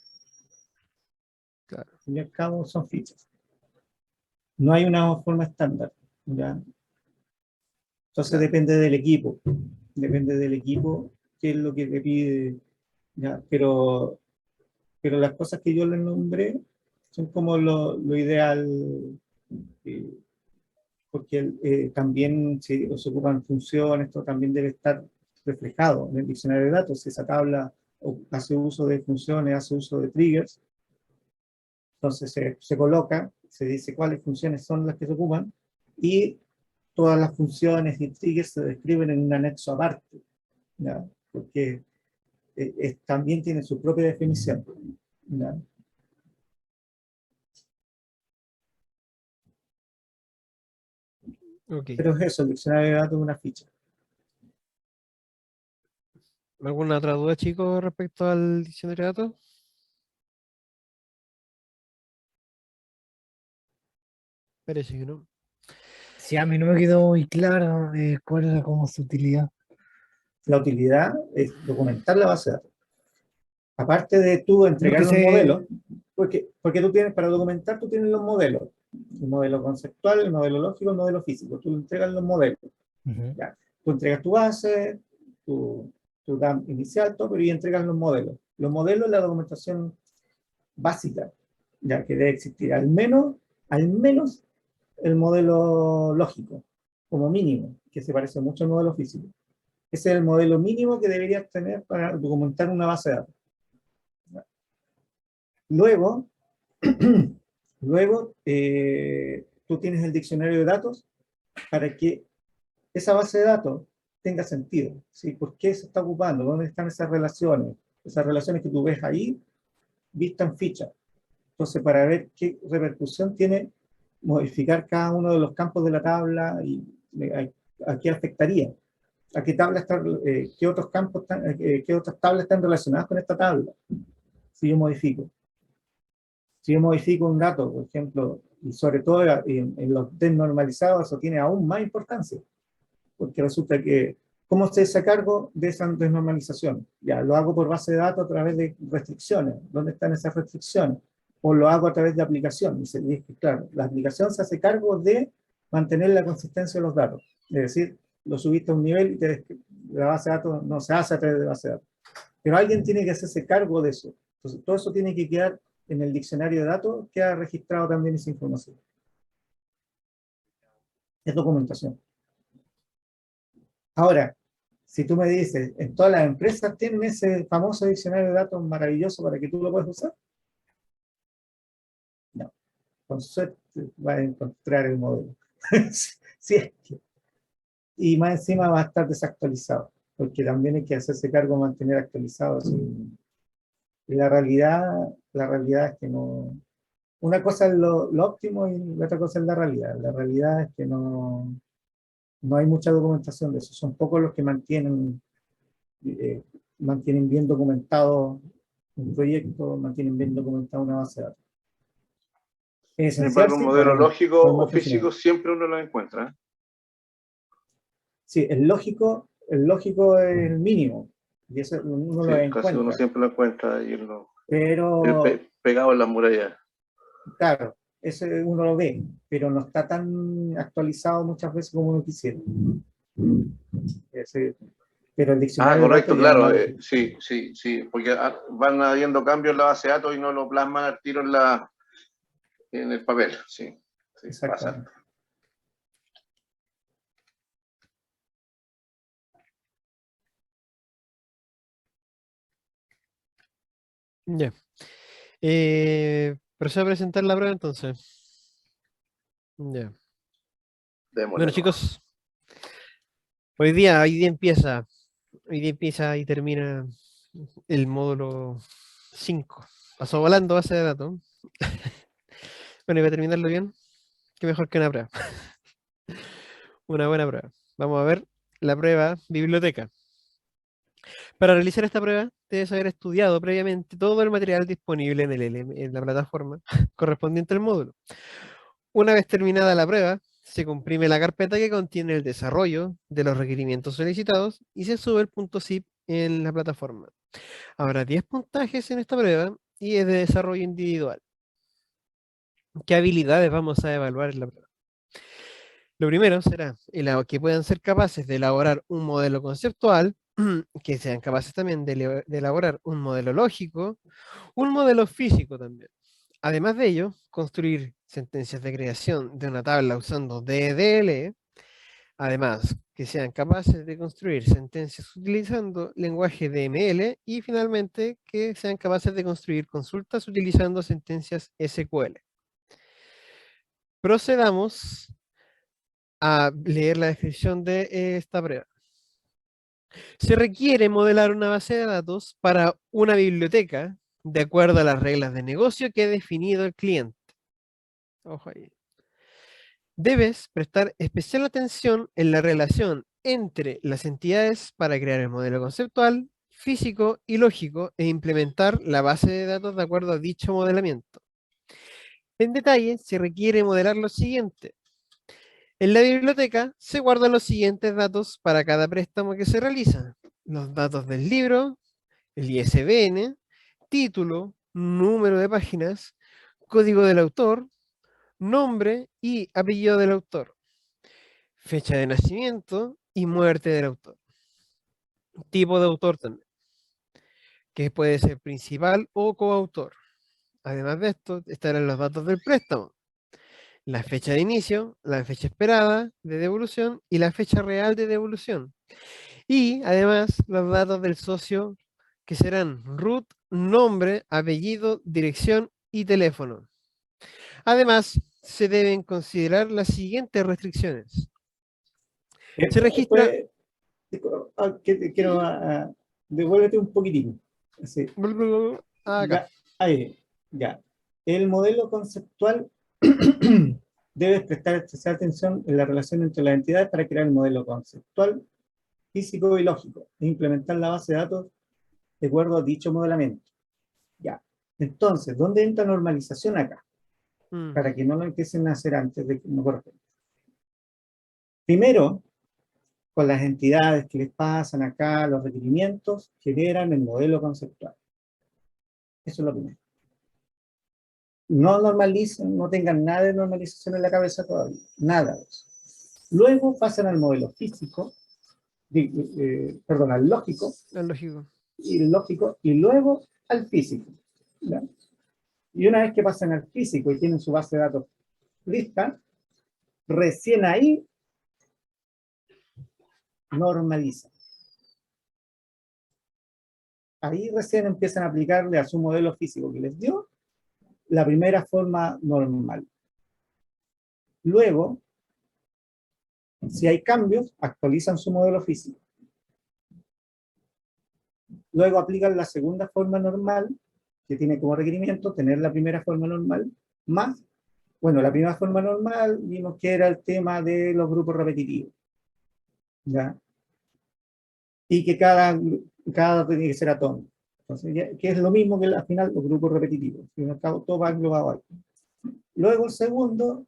Claro, fin y al cabo son fichas. No hay una forma estándar. ¿Ya? Entonces claro. depende del equipo. Depende del equipo qué es lo que te pide. ¿Ya? Pero las cosas que yo les nombré son como lo ideal, eh, porque también si se ocupan funciones, esto también debe estar reflejado en el diccionario de datos. Si esa tabla hace uso de funciones, hace uso de triggers, entonces se coloca, se dice cuáles funciones son las que se ocupan, y todas las funciones y triggers se describen en un anexo aparte, ¿ya? Porque también tiene su propia definición. ¿Ya? Ok. Pero es eso, el diccionario de datos es una ficha. ¿Alguna otra duda, chicos, respecto al diccionario de datos? Parece que no. Sí, a mí no me quedó muy claro cuál era como su utilidad. La utilidad es documentar la base de datos. Aparte de tú Lo entregar que los modelos, se... porque tú tienes, para documentar, tú tienes los modelos. El modelo conceptual, el modelo lógico, el modelo físico. Tú entregas los modelos. Ujú. ¿Ya? Tú entregas tu base, tu DAM inicial, todo, pero y entregas los modelos. Los modelos es la documentación básica, ya que debe existir al menos el modelo lógico, como mínimo, que se parece mucho al modelo físico. Ese es el modelo mínimo que deberías tener para documentar una base de datos. Luego, tú tienes el diccionario de datos para que esa base de datos tenga sentido. ¿Sí? ¿Por qué se está ocupando? ¿Dónde están esas relaciones? Esas relaciones que tú ves ahí, vistas en ficha. Entonces, para ver qué repercusión tiene modificar cada uno de los campos de la tabla y a qué afectaría. ¿A qué tabla qué otros campos, qué otras tablas están relacionadas con esta tabla? Si yo modifico. Si yo modifico un dato, por ejemplo, y sobre todo en los desnormalizados, eso tiene aún más importancia, porque resulta que, ¿cómo se hace cargo de esa desnormalización? Ya, lo hago por base de datos a través de restricciones. ¿Dónde están esas restricciones? O lo hago a través de aplicación. Y se dice que, claro, la aplicación se hace cargo de mantener la consistencia de los datos. Es decir, lo subiste a un nivel y la base de datos no se hace a través de base de datos. Pero alguien tiene que hacerse cargo de eso. Entonces, todo eso tiene que quedar en el diccionario de datos, queda registrado también esa información. Es documentación. Ahora, si tú me dices, en todas las empresas tienen ese famoso diccionario de datos maravilloso para que tú lo puedas usar, no. Con suerte vas a encontrar el modelo. Sí, es que. Y más encima va a estar desactualizado, porque también hay que hacerse cargo de mantener actualizado. Y la realidad es que no. Una cosa es lo óptimo y la otra cosa es la realidad. La realidad es que no hay mucha documentación de eso. Son pocos los que mantienen bien documentado un proyecto, mantienen bien documentado una base de datos. Sin esencial, embargo, un sí, modelo pero lógico con o más físico funcionalidad. siempre uno lo encuentra. ¿Eh? Sí, el lógico es el mínimo, y eso uno lo Sí, casi uno encuentra, siempre lo encuentra y pero pegado en las murallas. claro, ese uno lo ve, pero no está tan actualizado muchas veces como uno quisiera. Ese- pero el Ah, diccionario de datos correcto, ya es claro. más. Sí, sí, sí, porque van habiendo cambios en la base de datos y no lo plasman al tiro en el papel. Sí, sí, pasa. Exactamente. Ya. Procedo a presentar la prueba entonces. Ya. Démosle Bueno, nomás. chicos, hoy día empieza y termina el módulo 5. Pasó volando base de datos. Bueno, y para terminarlo bien, qué mejor que una prueba. Una buena prueba. Vamos a ver la prueba biblioteca. Para realizar esta prueba, debes haber estudiado previamente todo el material disponible en la plataforma correspondiente al módulo. Una vez terminada la prueba, se comprime la carpeta que contiene el desarrollo de los requerimientos solicitados y se sube el punto zip en la plataforma. Habrá 10 puntajes en esta prueba y es de desarrollo individual. ¿Qué habilidades vamos a evaluar en la prueba? Lo primero será que puedan ser capaces de elaborar un modelo conceptual, que sean capaces también de elaborar un modelo lógico, un modelo físico también. Además de ello, construir sentencias de creación de una tabla usando DDL. Además, que sean capaces de construir sentencias utilizando lenguaje DML y finalmente que sean capaces de construir consultas utilizando sentencias SQL. Procedamos a leer la descripción de esta prueba. Se requiere modelar una base de datos para una biblioteca de acuerdo a las reglas de negocio que ha definido el cliente. Ojo ahí. Debes prestar especial atención en la relación entre las entidades para crear el modelo conceptual, físico y lógico e implementar la base de datos de acuerdo a dicho modelamiento. En detalle, se requiere modelar lo siguiente. En la biblioteca se guardan los siguientes datos para cada préstamo que se realiza. Los datos del libro, el ISBN, título, número de páginas, código del autor, nombre y apellido del autor, fecha de nacimiento y muerte del autor. Tipo de autor también, que puede ser principal o coautor. Además de esto, estarán los datos del préstamo, la fecha de inicio, la fecha esperada de devolución y la fecha real de devolución. Y además los datos del socio, que serán root, nombre, apellido, dirección y teléfono. Además, se deben considerar las siguientes restricciones. Se registra... Después, quiero devuélvete un poquitín. Así, Acá. ahí, ya. El modelo conceptual debes prestar especial atención en la relación entre las entidades para crear el modelo conceptual, físico y lógico, e implementar la base de datos de acuerdo a dicho modelamiento. Ya. Entonces, ¿dónde entra normalización acá? Para que no lo empiecen a hacer antes de que no corresponda. Primero, con las entidades que les pasan acá los requerimientos, generan el modelo conceptual. Eso es lo primero. No normalicen, no tengan nada de normalización en la cabeza todavía, nada de eso. Luego pasan al modelo físico, perdón, al lógico, Lógico. y luego al físico. ¿Ya? Y una vez que pasan al físico y tienen su base de datos lista, recién ahí normalizan. Ahí recién empiezan a aplicarle a su modelo físico que les dio la primera forma normal. Luego, si hay cambios, actualizan su modelo físico. Luego aplican la segunda forma normal, que tiene como requerimiento tener la primera forma normal, más, bueno, la primera forma normal vimos que era el tema de los grupos repetitivos. ¿Ya? Y que cada tiene que ser atómico. Entonces, que es lo mismo que al final los grupos repetitivos. Todo va englobado ahí. Luego el segundo,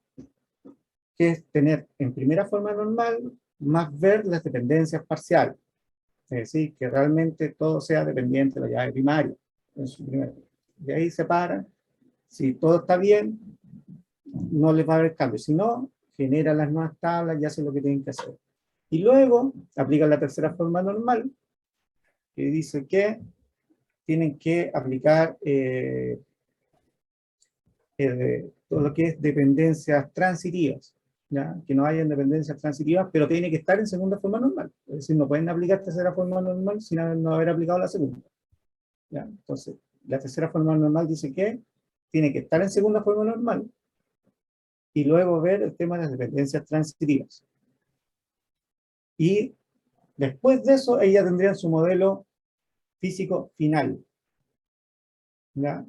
que es tener en primera forma normal, más ver las dependencias parciales. Es decir, que realmente todo sea dependiente de la llave primaria. De ahí separan. Si todo está bien, no les va a haber cambio. Si no, generan las nuevas tablas y hacen lo que tienen que hacer. Y luego aplican la tercera forma normal, que dice que tienen que aplicar todo lo que es dependencias transitivas. ¿Ya? Que no hayan dependencias transitivas, pero tiene que estar en segunda forma normal. Es decir, no pueden aplicar tercera forma normal sin no haber aplicado la segunda. ¿Ya? Entonces, la tercera forma normal dice que tiene que estar en segunda forma normal y luego ver el tema de las dependencias transitivas. Y después de eso, ellas tendrían su modelo físico final. ¿Ya?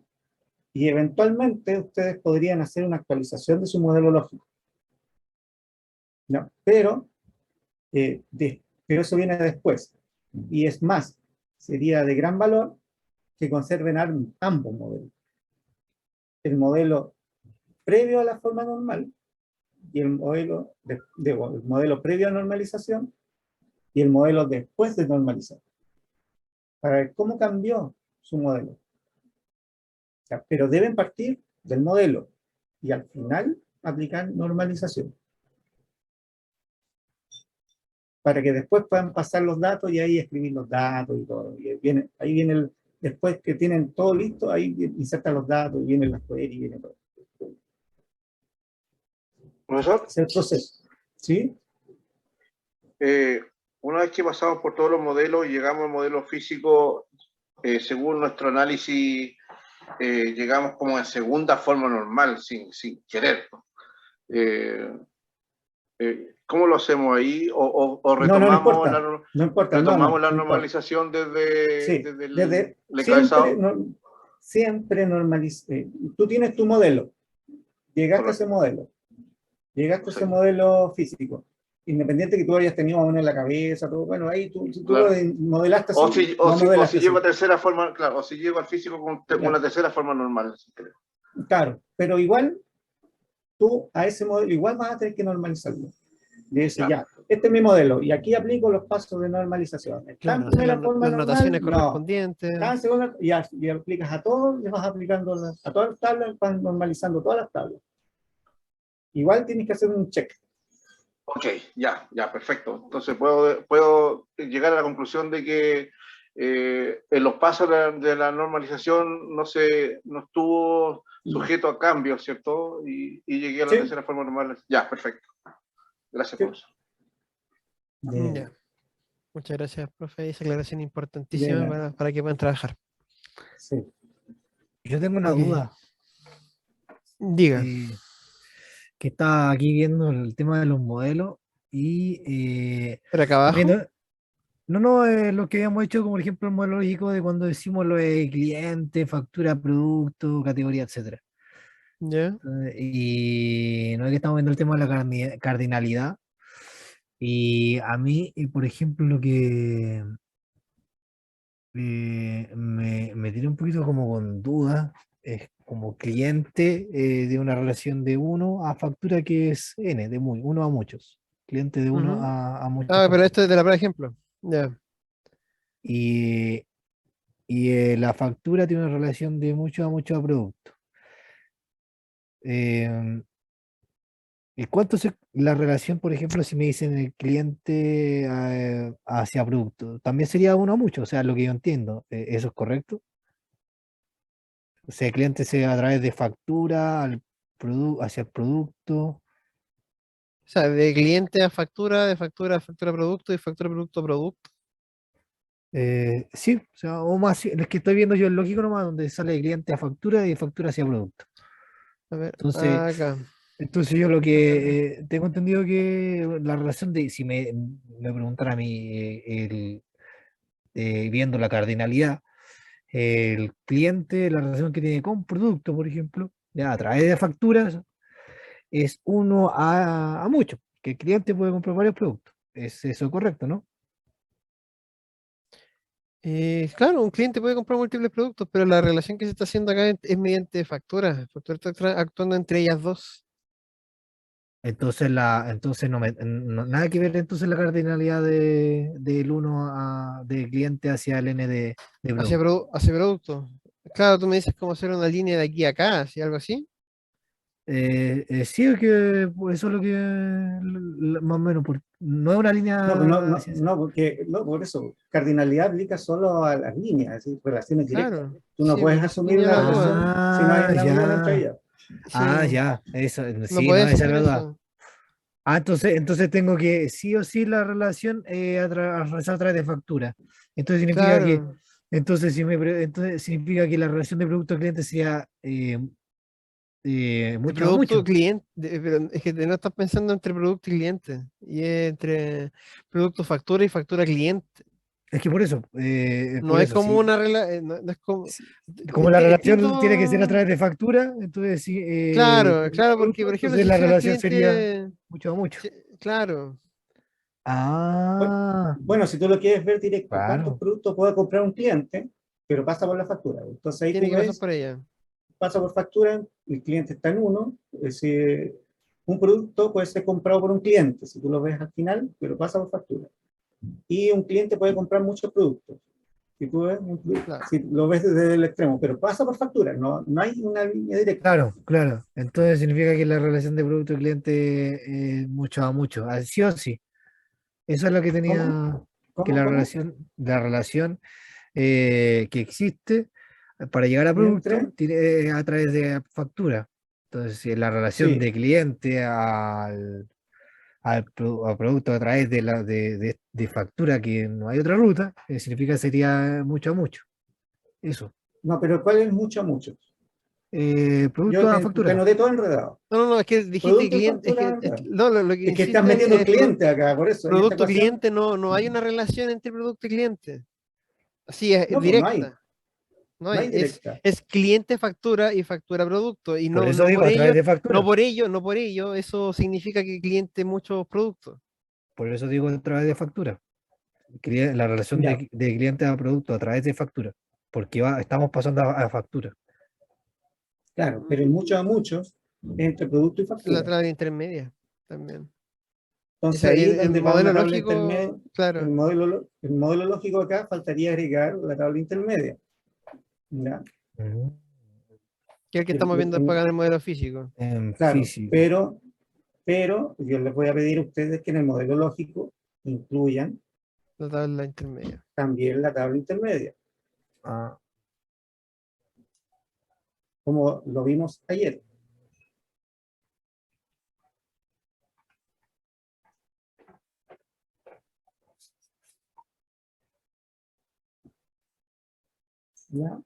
Y eventualmente ustedes podrían hacer una actualización de su modelo lógico. ¿Ya? Pero eso viene después. Y es más, sería de gran valor que conserven ambos modelos. El modelo previo a la forma normal y el modelo, el modelo previo a normalización y el modelo después de normalizar. Para ver cómo cambió su modelo. Ya, pero deben partir del modelo y al final aplicar normalización. Para que después puedan pasar los datos y ahí escribir los datos y todo. Y ahí viene después que tienen todo listo, ahí insertan los datos y vienen las queries y viene todo. Profesor, Es el proceso. ¿Sí? una vez que pasamos por todos los modelos y llegamos al modelo físico, según nuestro análisis, llegamos como en segunda forma normal, sin querer. ¿Cómo lo hacemos ahí? ¿O retomamos no importa, retomamos la no importa. normalización Sí, desde el siempre, encabezado? siempre normaliza. Tú tienes tu modelo, llegaste a ese Correcto. modelo, llegaste a ese Sí. modelo físico, independiente que tú hayas tenido uno en la cabeza, todo, bueno, ahí tú Claro. lo modelaste así, O si llego a tercera forma, claro, o si llego al físico con Claro. una tercera forma normal. Claro, pero igual tú a ese modelo igual vas a tener que normalizarlo. Dice, ya, este es mi modelo, y aquí aplico los pasos de normalización. ¿Está en Claro, hacer primera forma las normal? notaciones No. correspondientes. Está en segunda, y aplicas a todos, les vas aplicando a todas las tablas, vas normalizando todas las tablas. Igual tienes que hacer un check. Ok, ya, perfecto. Entonces puedo llegar a la conclusión de que en los pasos de la normalización no estuvo sujeto a cambios, ¿cierto? Y llegué a la Sí. tercera forma normal. Ya, perfecto. Gracias, Sí. profesor. Ya. Muchas gracias, profe. Esa aclaración importantísima para que puedan trabajar. Sí. Yo tengo una Ok. duda. Diga. Que estaba aquí viendo el tema de los modelos y ¿Pero acá abajo? viendo, lo que habíamos hecho, como por ejemplo el modelo lógico de cuando decimos lo de cliente, factura, producto, categoría, etcétera. Ya. Y no es que estamos viendo el tema de la cardinalidad. Y a mí, por ejemplo, lo que me tiene un poquito como con duda es como cliente de una relación de uno a factura que es N, de uno a muchos. Cliente de uno Ujú. a muchos Ah, pero facturas. esto es de la prueba de ejemplo. Ya. Y, la factura tiene una relación de mucho a mucho a producto. ¿Y cuánto es la relación, por ejemplo, si me dicen el cliente hacia producto? También sería uno a mucho, o sea, lo que yo entiendo. ¿Eso es correcto? O sea, el cliente se a través de factura hacia el producto. O sea, de cliente a factura, de factura a factura a producto y factura producto a producto. Sí, o sea, o más, es que estoy viendo yo el lógico nomás, donde sale de cliente a factura y de factura hacia producto. A ver, Entonces, acá. yo lo que tengo entendido que la relación de, si me preguntan a mí, viendo la cardinalidad, el cliente, la relación que tiene con producto, por ejemplo, ya a través de facturas, es uno a mucho, que el cliente puede comprar varios productos. ¿Es eso correcto, no? Claro, un cliente puede comprar múltiples productos, pero la relación que se está haciendo acá es mediante factura. Factura está actuando entre ellas dos. Entonces, entonces nada que ver entonces la cardinalidad del del cliente hacia el N de Hacia, producto. hacia producto. Claro, tú me dices cómo hacer una línea de aquí a acá, así, algo así. Sí, es que pues, eso es lo que más o menos, no es una No, pues línea no, porque no, por eso, cardinalidad aplica solo a las líneas, es decir, relaciones directas. Claro, Tú no sí, puedes por eso asumir tenía una la duda. relación si no hay una unión entre ya. ellas. Ah, Sí, ya, eso, no sí, no, puedes esa es hacer la duda. eso. Ah, entonces tengo que sí o sí la relación a realizar a través de factura. Entonces significa que, Claro. entonces significa que la relación de producto-cliente sea De mucho a producto mucho. cliente, pero es que no estás pensando entre producto y cliente, y es entre producto factura y factura cliente. Es que No por es eso, como sí. una relación, no, no es como, Sí. Como la relación tiene que ser a entiendo, través de factura, entonces sí, claro, producto claro, a porque producto, por ejemplo, entonces si la fuera relación sería cliente, mucho a mucho. sí, claro, Bueno, Ah, bueno, si tú lo quieres ver directo, ¿cuántos claro. productos puede comprar un cliente? Pero pasa por la factura. Entonces ahí tiene tú que pasar ves, por ella. pasa por factura, el cliente está en uno, es decir, un producto puede ser comprado por un cliente, si tú lo ves al final, pero pasa por factura. Y un cliente puede comprar muchos productos. Si tú ves, Claro. si lo ves desde el extremo, pero pasa por factura, no hay una línea directa. Claro, claro. Entonces significa que la relación de producto y cliente es mucho a mucho, sí o sí. Eso es lo que ¿Cómo? tenía, que ¿Cómo? la relación que existe para llegar a Entre, producto tiene, a través de factura. Entonces, si la relación sí, de cliente al producto a través de factura, que no hay otra ruta, significa sería mucho a mucho. Eso. no, pero ¿cuál es mucho a mucho? Producto Yo a te factura. noté todo enredado. No, no, no, es que dijiste Producto y cliente, factura, ¿verdad? no, lo que Es que estás insiste metiendo el es cliente acá, por eso, en esta producto ecuación, cliente, no, no hay una relación entre producto y cliente. Así es no, pues directa. No no hay, hay directa. es cliente factura y factura producto. Y Por no, eso no digo, por a través ello, de factura. no por ello, eso significa que cliente muchos productos. Por eso digo a través de factura. La relación Ya, de cliente a producto a través de factura. Porque estamos pasando a factura. claro, pero en muchos a muchos, entre producto y La factura. tabla intermedia también. Entonces Esa, ahí es el donde va modelo una tabla intermedia. lógico, claro, El modelo lógico acá faltaría agregar la tabla intermedia. ¿Ya? Ujú. que es el que estamos viendo después acá en el modelo físico. En Claro, físico. pero yo les voy a pedir a ustedes que en el modelo lógico incluyan La tabla intermedia. también la tabla intermedia, Ah, como lo vimos ayer. ¿Ya?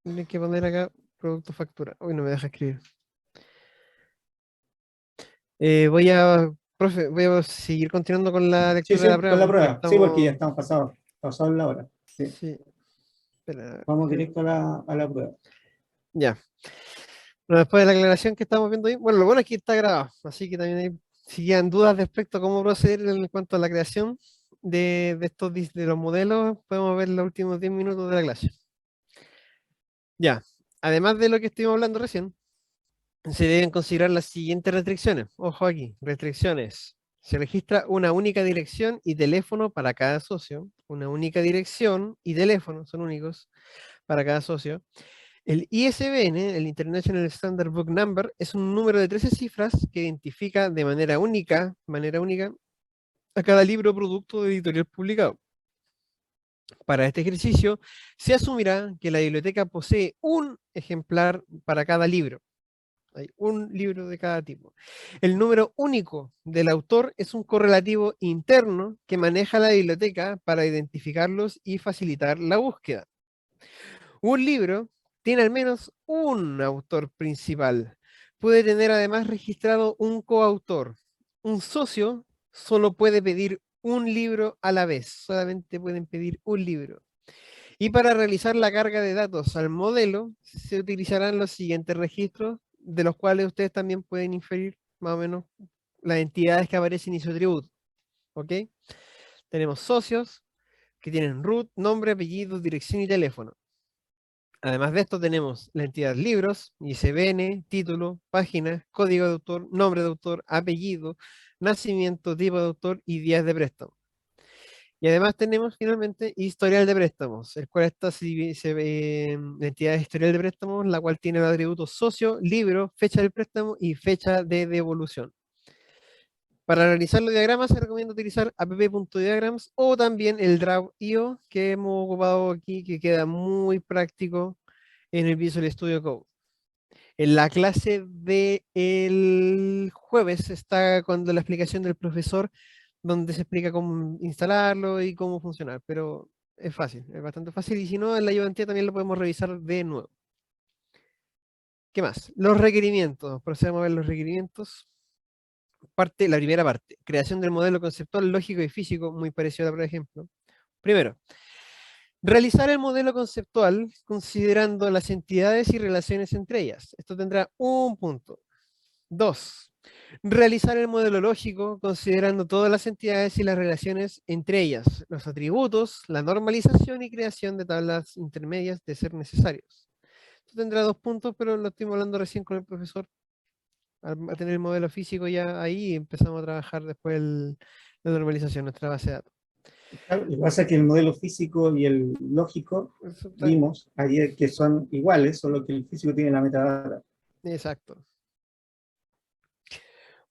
Tienes que poner acá producto factura. Uy, no me deja escribir. Profe, voy a seguir continuando con la Sí, lectura de sí, la prueba con la porque prueba. Sí, porque ya estamos. estamos pasados la hora. Sí, Sí, espera, vamos directo a la prueba. ya. Bueno, después de la aclaración que estamos viendo ahí, bueno, lo bueno es que está grabado, así que también hay, si quedan dudas respecto a cómo proceder en cuanto a la creación de estos de los modelos, podemos ver los últimos 10 minutos de la clase. Ya, además de lo que estuvimos hablando recién, se deben considerar las siguientes restricciones. Ojo aquí, restricciones. Se registra una única dirección y teléfono para cada socio. Una única dirección y teléfono son únicos para cada socio. El ISBN, el International Standard Book Number, es un número de 13 cifras que identifica de manera única, a cada libro o producto de editorial publicado. Para este ejercicio, se asumirá que la biblioteca posee un ejemplar para cada libro. Hay un libro de cada tipo. El número único del autor es un correlativo interno que maneja la biblioteca para identificarlos y facilitar la búsqueda. Un libro tiene al menos un autor principal. Puede tener además registrado un coautor. Un socio solo puede pedir un libro a la vez. Solamente pueden pedir un libro. Y para realizar la carga de datos al modelo, se utilizarán los siguientes registros de los cuales ustedes también pueden inferir más o menos las entidades que aparecen y su atributo. ¿Ok? Tenemos socios que tienen root, nombre, apellido, dirección y teléfono. Además de esto tenemos la entidad libros, ISBN, título, página, código de autor, nombre de autor, apellido, nacimiento, tipo de autor y días de préstamo. Y además tenemos finalmente historial de préstamos, el cual está la entidad de historial de préstamos, la cual tiene los atributos socio, libro, fecha del préstamo y fecha de devolución. Para realizar los diagramas se recomienda utilizar app.diagrams o también el Draw.io que hemos ocupado aquí, que queda muy práctico en el Visual Studio Code. En la clase del jueves está cuando la explicación del profesor, donde se explica cómo instalarlo y cómo funcionar, pero es fácil, es bastante fácil, y si no, en la ayudantía también lo podemos revisar de nuevo. ¿Qué más? Los requerimientos, procedemos a ver los requerimientos. La primera parte, creación del modelo conceptual, lógico y físico, muy parecido a la, por ejemplo. Primero, realizar el modelo conceptual considerando las entidades y relaciones entre ellas. Esto tendrá un punto. 2. Realizar el modelo lógico considerando todas las entidades y las relaciones entre ellas, los atributos, la normalización y creación de tablas intermedias de ser necesarios. Esto tendrá 2 puntos, pero lo estoy hablando recién con el profesor. Al tener el modelo físico ya ahí, empezamos a trabajar después la normalización, nuestra base de datos. Claro, lo que pasa es que el modelo físico y el lógico Eso está- vimos ayer que son iguales, solo que el físico tiene la metadata. Exacto.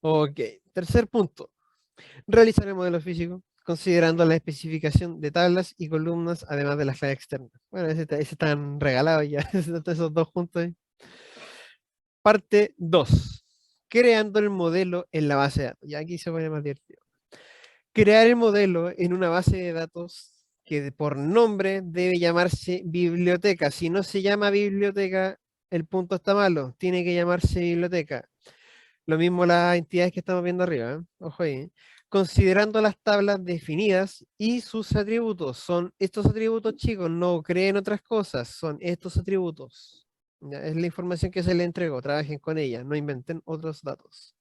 Ok, tercer punto. Realizar el modelo físico, considerando la especificación de tablas y columnas, además de las claves externas. Bueno, ese están regalados ya, esos dos juntos ahí. Parte 2. Creando el modelo en la base de datos. Ya aquí se pone más divertido. Crear el modelo en una base de datos que por nombre debe llamarse biblioteca. Si no se llama biblioteca, el punto está malo. Tiene que llamarse biblioteca. Lo mismo las entidades que estamos viendo arriba. ¿Eh? Ojo ahí. ¿Eh? Considerando las tablas definidas y sus atributos. Son estos atributos, chicos, no creen otras cosas, son estos atributos. ¿Ya? Es la información que se le entregó, trabajen con ella, no inventen otros datos.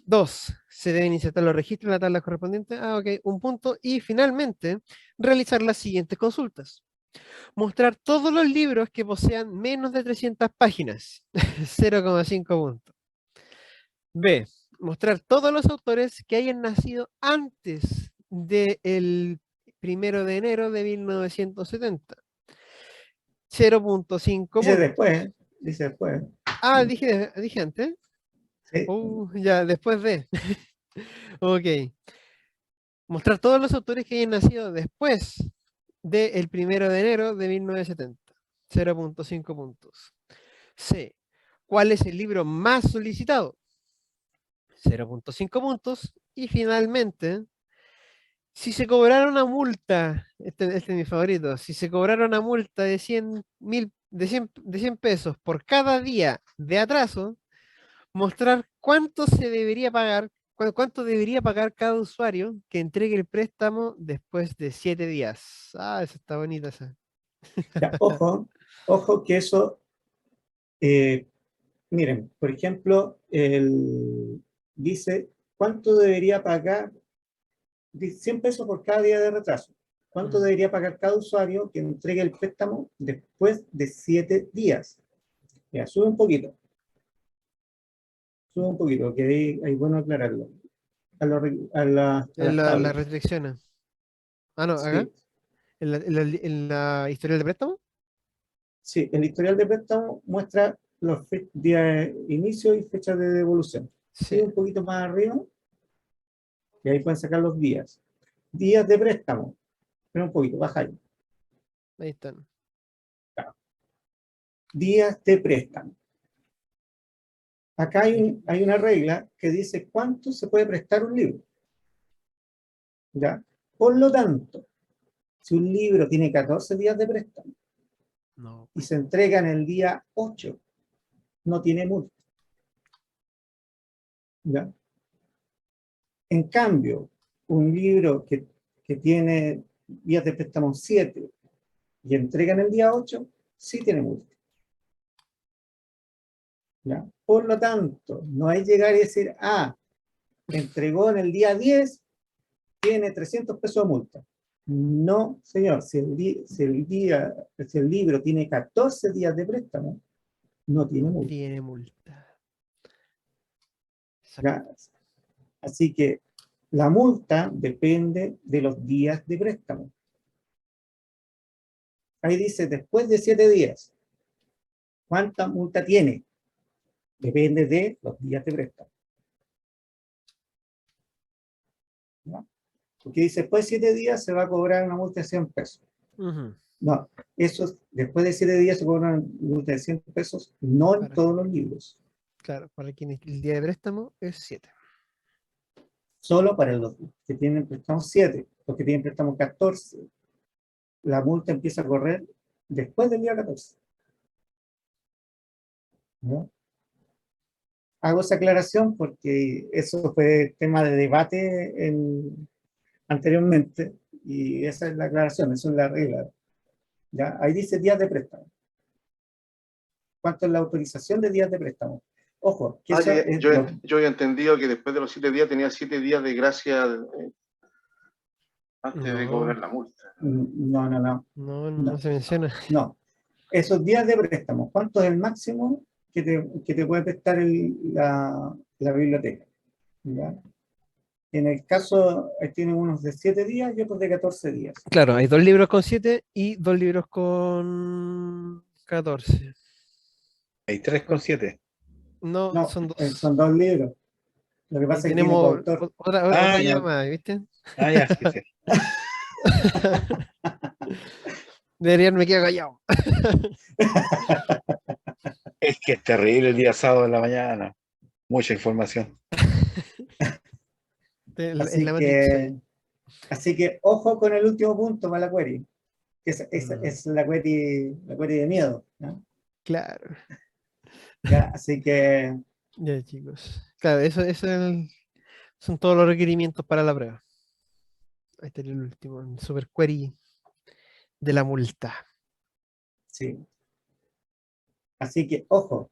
2. Se deben insertar los registros en la tabla correspondiente. Ok, un punto. Y finalmente, realizar las siguientes consultas. Mostrar todos los libros que posean menos de 300 páginas. 0,5 puntos. B. Mostrar todos los autores que hayan nacido antes del 1 de enero de 1970. 0,5 Dice puntos. después, dice después. Ah, dije antes. Sí. Ya, después de. Ok. Mostrar todos los autores que hayan nacido después del 1 de enero de 1970. 0,5 puntos. C. ¿Cuál es el libro más solicitado? 0,5 puntos. Y finalmente, si se cobrara una multa, este es mi favorito, si se cobrara una multa de 100 pesos por cada día de atraso, mostrar cuánto se debería pagar, cuánto debería pagar cada usuario que entregue el préstamo después de 7 días. Ah, esa está bonita esa. Ya, ojo que eso, miren, por ejemplo, dice cuánto debería pagar, 100 pesos por cada día de retraso. ¿Cuánto Mm. debería pagar cada usuario que entregue el préstamo después de 7 días? Ya, sube un poquito. Sube un poquito, que ahí es bueno aclararlo. A las En las tablas. restricciones. Ah, no, acá. Sí, En la historia de préstamo. sí, el historial de préstamo muestra los días de inicio y fecha de devolución. Sí, Sí, un poquito más arriba, y ahí pueden sacar los días. Días de préstamo, pero un poquito, baja ahí. ahí están. Días de préstamo. Acá hay una regla que dice cuánto se puede prestar un libro. ¿Ya? Por lo tanto, si un libro tiene 14 días de préstamo No. y se entrega en el día 8, no tiene multa. ¿Ya? En cambio, un libro que tiene días de préstamo 7 y entrega en el día 8, sí tiene multa. ¿ya? Por lo tanto, no es llegar y decir, entregó en el día 10, tiene 300 pesos de multa. No, señor, si el libro tiene 14 días de préstamo, no tiene multa. Tiene multa. ¿Ya? Así que la multa depende de los días de préstamo. Ahí dice, después de 7 días, ¿cuánta multa tiene? Depende de los días de préstamo. ¿Ya? Porque dice, después de 7 días se va a cobrar una multa de 100 pesos. Ujú. No, después de 7 días se cobra una multa de 100 pesos, no en Para todos los libros. Claro, para quienes el día de préstamo es 7. Solo para los que tienen préstamo 7, los que tienen préstamo 14. La multa empieza a correr después del día 14. ¿No? Hago esa aclaración porque eso fue tema de debate anteriormente y esa es la aclaración, eso es la regla. ¿Ya? Ahí dice días de préstamo. ¿Cuánto es la autorización de días de préstamo? Ojo, que eso es yo había entendido que después de los 7 días tenía 7 días de gracia antes de No. cobrar la multa. No. No se menciona. No. Esos días de préstamo, ¿cuánto es el máximo que te puede prestar la biblioteca? ¿Ya? En el caso, tienen unos de 7 días y otros de 14 días. Claro, hay 2 libros con 7 y 2 libros con 14. Hay 3,7. No, No, son 2. son 2 libros. Lo que Y pasa es que tiene tenemos coautor. otra ya. llamada, ¿viste? Ya, sí, sí. Deberían me quedar callado. Es que es terrible el día sábado en la mañana. Mucha información. En la Matrix. Así que ojo con el último punto para la query. Es la query de miedo. ¿No? Claro. ¿Ya? Así que Ya, chicos. Claro, son todos los requerimientos para la prueba. Ahí está el último, el super query de la multa. sí. Así que ojo.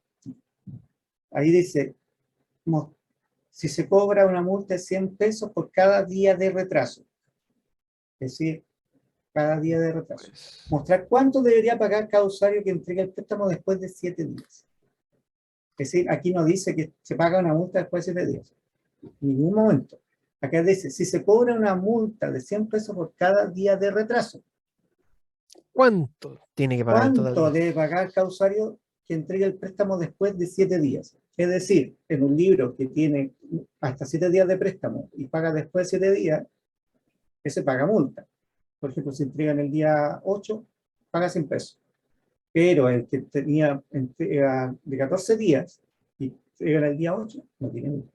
Ahí dice, si se cobra una multa de 100 pesos por cada día de retraso. Es decir, cada día de retraso. Pues, Mostrar cuánto debería pagar cada usuario que entregue el préstamo después de 7 días. Es decir, aquí no dice que se paga una multa después de 7 días. En ningún momento. Acá dice, si se cobra una multa de 100 pesos por cada día de retraso, ¿cuánto tiene que pagar en ¿cuánto total? debe pagar cada usuario que entregue el préstamo después de 7 días? Es decir, en un libro que tiene hasta 7 días de préstamo y paga después de 7 días, ese paga multa. Por ejemplo, si entrega en el día 8, paga 100 pesos. Pero el que tenía entrega de 14 días y entrega en el día 8, no tiene multa.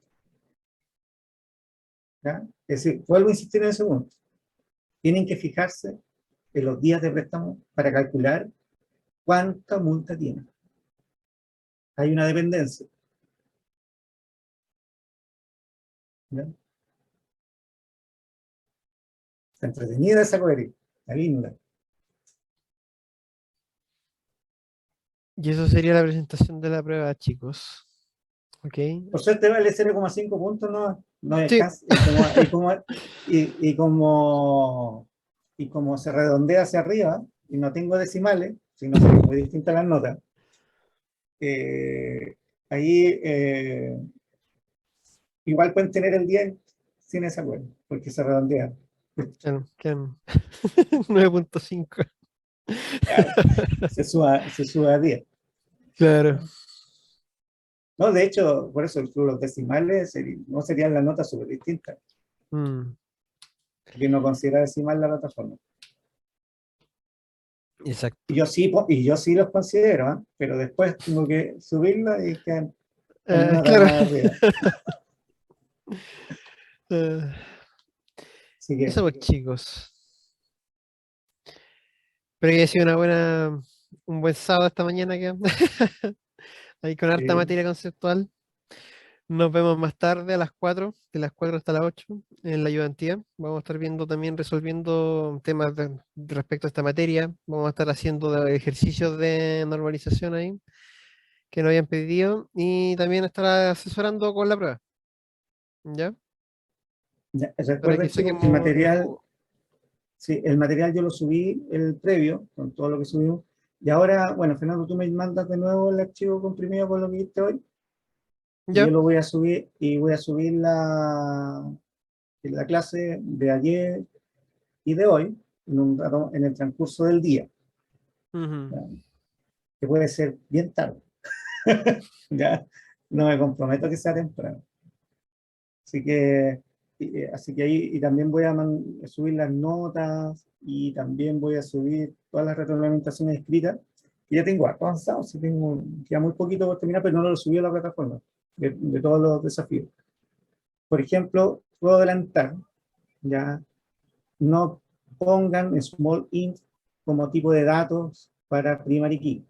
¿Ya? Es decir, vuelvo a insistir en ese punto. Tienen que fijarse en los días de préstamo para calcular cuánta multa tiene. Hay una dependencia. ¿Ya? Está entretenida esa query, está linda. Y eso sería la presentación de la prueba, chicos. ¿Ok? Por suerte vale 0,5 puntos, no es Sí. casi, y como se redondea hacia arriba, y no tengo decimales, sino que muy distintas las notas, ahí igual pueden tener el 10 sin ese acuerdo, porque se redondea. Quedan 9.5. Claro, se sube a 10. Claro. No, de hecho, por eso los decimales no serían las notas súper distintas, porque no considera decimal la plataforma. Exacto. Y yo sí los considero, ¿eh? Pero después tengo que subirlo y quedan con nota Claro. más arriba. Así que, Eso pues, chicos. Espero que haya sido un buen sábado esta mañana que ahí con harta materia conceptual. Nos vemos más tarde a las 4, de las 4 hasta las 8, en la ayudantía. Vamos a estar viendo también, resolviendo temas respecto a esta materia. Vamos a estar haciendo ejercicios de normalización ahí, que nos habían pedido y también estará asesorando con la prueba. ¿Ya? Ya, Para recuerden, que chicos, que saquemos el jugo. sí, el material yo lo subí, el previo, con todo lo que subimos. Y ahora, bueno, Fernando, tú me mandas de nuevo el archivo comprimido con lo que viste hoy. Y Ya. yo lo voy a subir y voy a subir la clase de ayer y de hoy en el transcurso del día, Ujú. ¿ya? Que puede ser bien tarde. ¿Ya? No me comprometo que sea temprano. Así que, así que ahí, y también voy a subir las notas y también voy a subir todas las retroalimentaciones escritas. Y ya tengo harto avanzado, sí tengo ya muy poquito por terminar, pero no lo subí a la plataforma de todos los desafíos. Por ejemplo, puedo adelantar, ya no pongan small int como tipo de datos para primary key.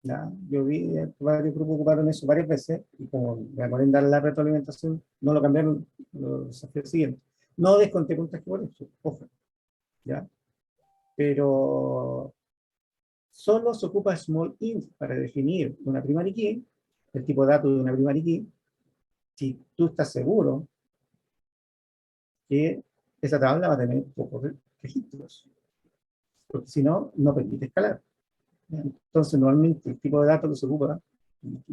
¿Ya? Yo vi varios grupos ocuparon eso varias veces y como me acuerdan dar la retroalimentación, no lo cambiaron los desafíos siguientes. No desconté puntaje por eso, ojo, ¿ya? Pero solo se ocupa small int para definir una primary key, el tipo de datos de una primary key, si tú estás seguro que esa tabla va a tener pocos registros, porque si no, no permite escalar. Entonces, normalmente el tipo de datos que se ocupa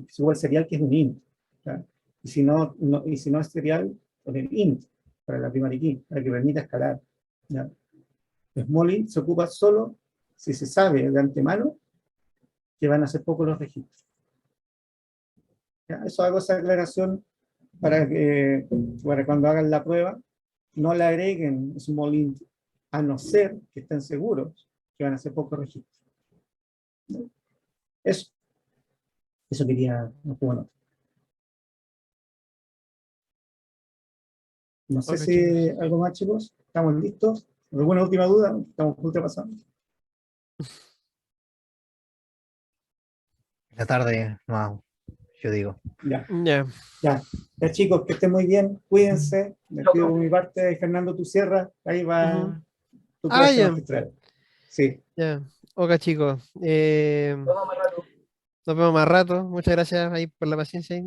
es igual serial, que es un int. ¿Ya? Y si no es serial, poner int para la primary key, para que permita escalar. ¿Ya? Small int se ocupa solo si se sabe de antemano que van a ser pocos los registros. ¿Ya? Eso hago esa aclaración para cuando hagan la prueba no le agreguen small int, a no ser que estén seguros que van a ser pocos registros. ¿Ya? Eso quería, bueno. No sé Ok, si chicos. algo más, chicos. ¿Estamos listos? ¿Alguna última duda? Estamos ultrapasando. La tarde, no, yo digo. Ya, Ya. ya. Ya, chicos, que estén muy bien. Cuídense. Me pido por mi parte, Fernando, tu cierra. Ahí Ujú. va tu Ah, clase ya. magistral. Sí. Ya. Ok, chicos. Toma más rato. Nos vemos más rato. Muchas gracias ahí por la paciencia,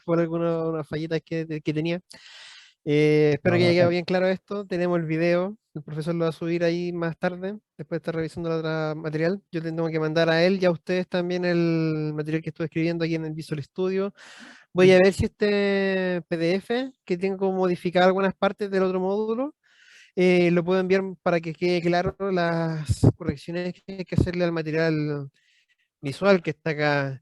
por algunas fallitas que tenía. Espero No, que no, haya quedado bien claro esto. Tenemos el video. El profesor lo va a subir ahí más tarde, después de estar revisando el otro material. Yo le tengo que mandar a él y a ustedes también el material que estuve escribiendo aquí en el Visual Studio. Voy a ver si este PDF, que tengo modificar algunas partes del otro módulo, lo puedo enviar para que quede claro las correcciones que hay que hacerle al material visual que está acá,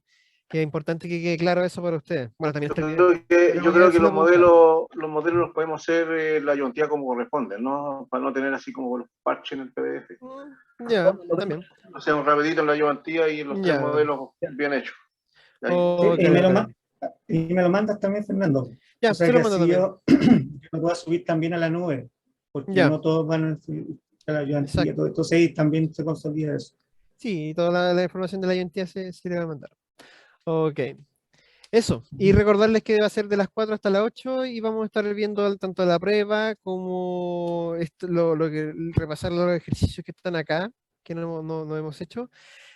que es importante que quede claro eso para ustedes. Bueno, también está el video. Pero Yo voy a ver creo que si lo pongo claro. los modelos los podemos hacer la ayuntía como corresponde, ¿no? Para no tener así como los parches en el PDF. Ya, también. O sea, un rapidito en la ayuntía y los tres Ya. modelos bien hechos. Ahí. Sí, Ok, y me bacán. lo mandas también, Fernando. Ya, O sea se lo que mando así también. yo lo puedo subir también a la nube, porque Ya, no todos van a subir a la ayudantía. exacto. Entonces ahí también se consolida eso. Sí, toda la información de la identidad se le va a mandar. Ok. Eso, y recordarles que va a ser de las 4 hasta las 8 y vamos a estar viendo tanto la prueba como repasar los ejercicios que están acá, que no hemos hecho,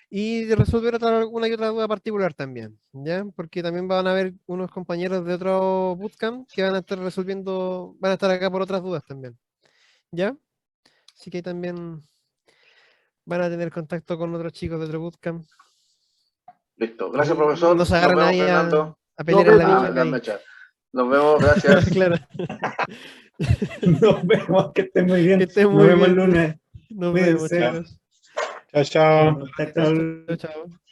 y de resolver alguna y otra duda particular también, ¿ya? Porque también van a haber unos compañeros de otro bootcamp que van a estar van a estar acá por otras dudas también, ¿ya? Así que ahí también van a tener contacto con otros chicos de otro bootcamp. Listo. Gracias, Ahí profesor. no se Nos agarran vemos, ahí Fernando. a pelear en la vivienda La ahí. mecha. Nos vemos, gracias. Claro. Nos vemos, que estén muy Que bien. estén Nos muy vemos el bien. lunes. Nos vemos, Cuídense. chicos. Chao, chao. Chao, chao. Chao, chao.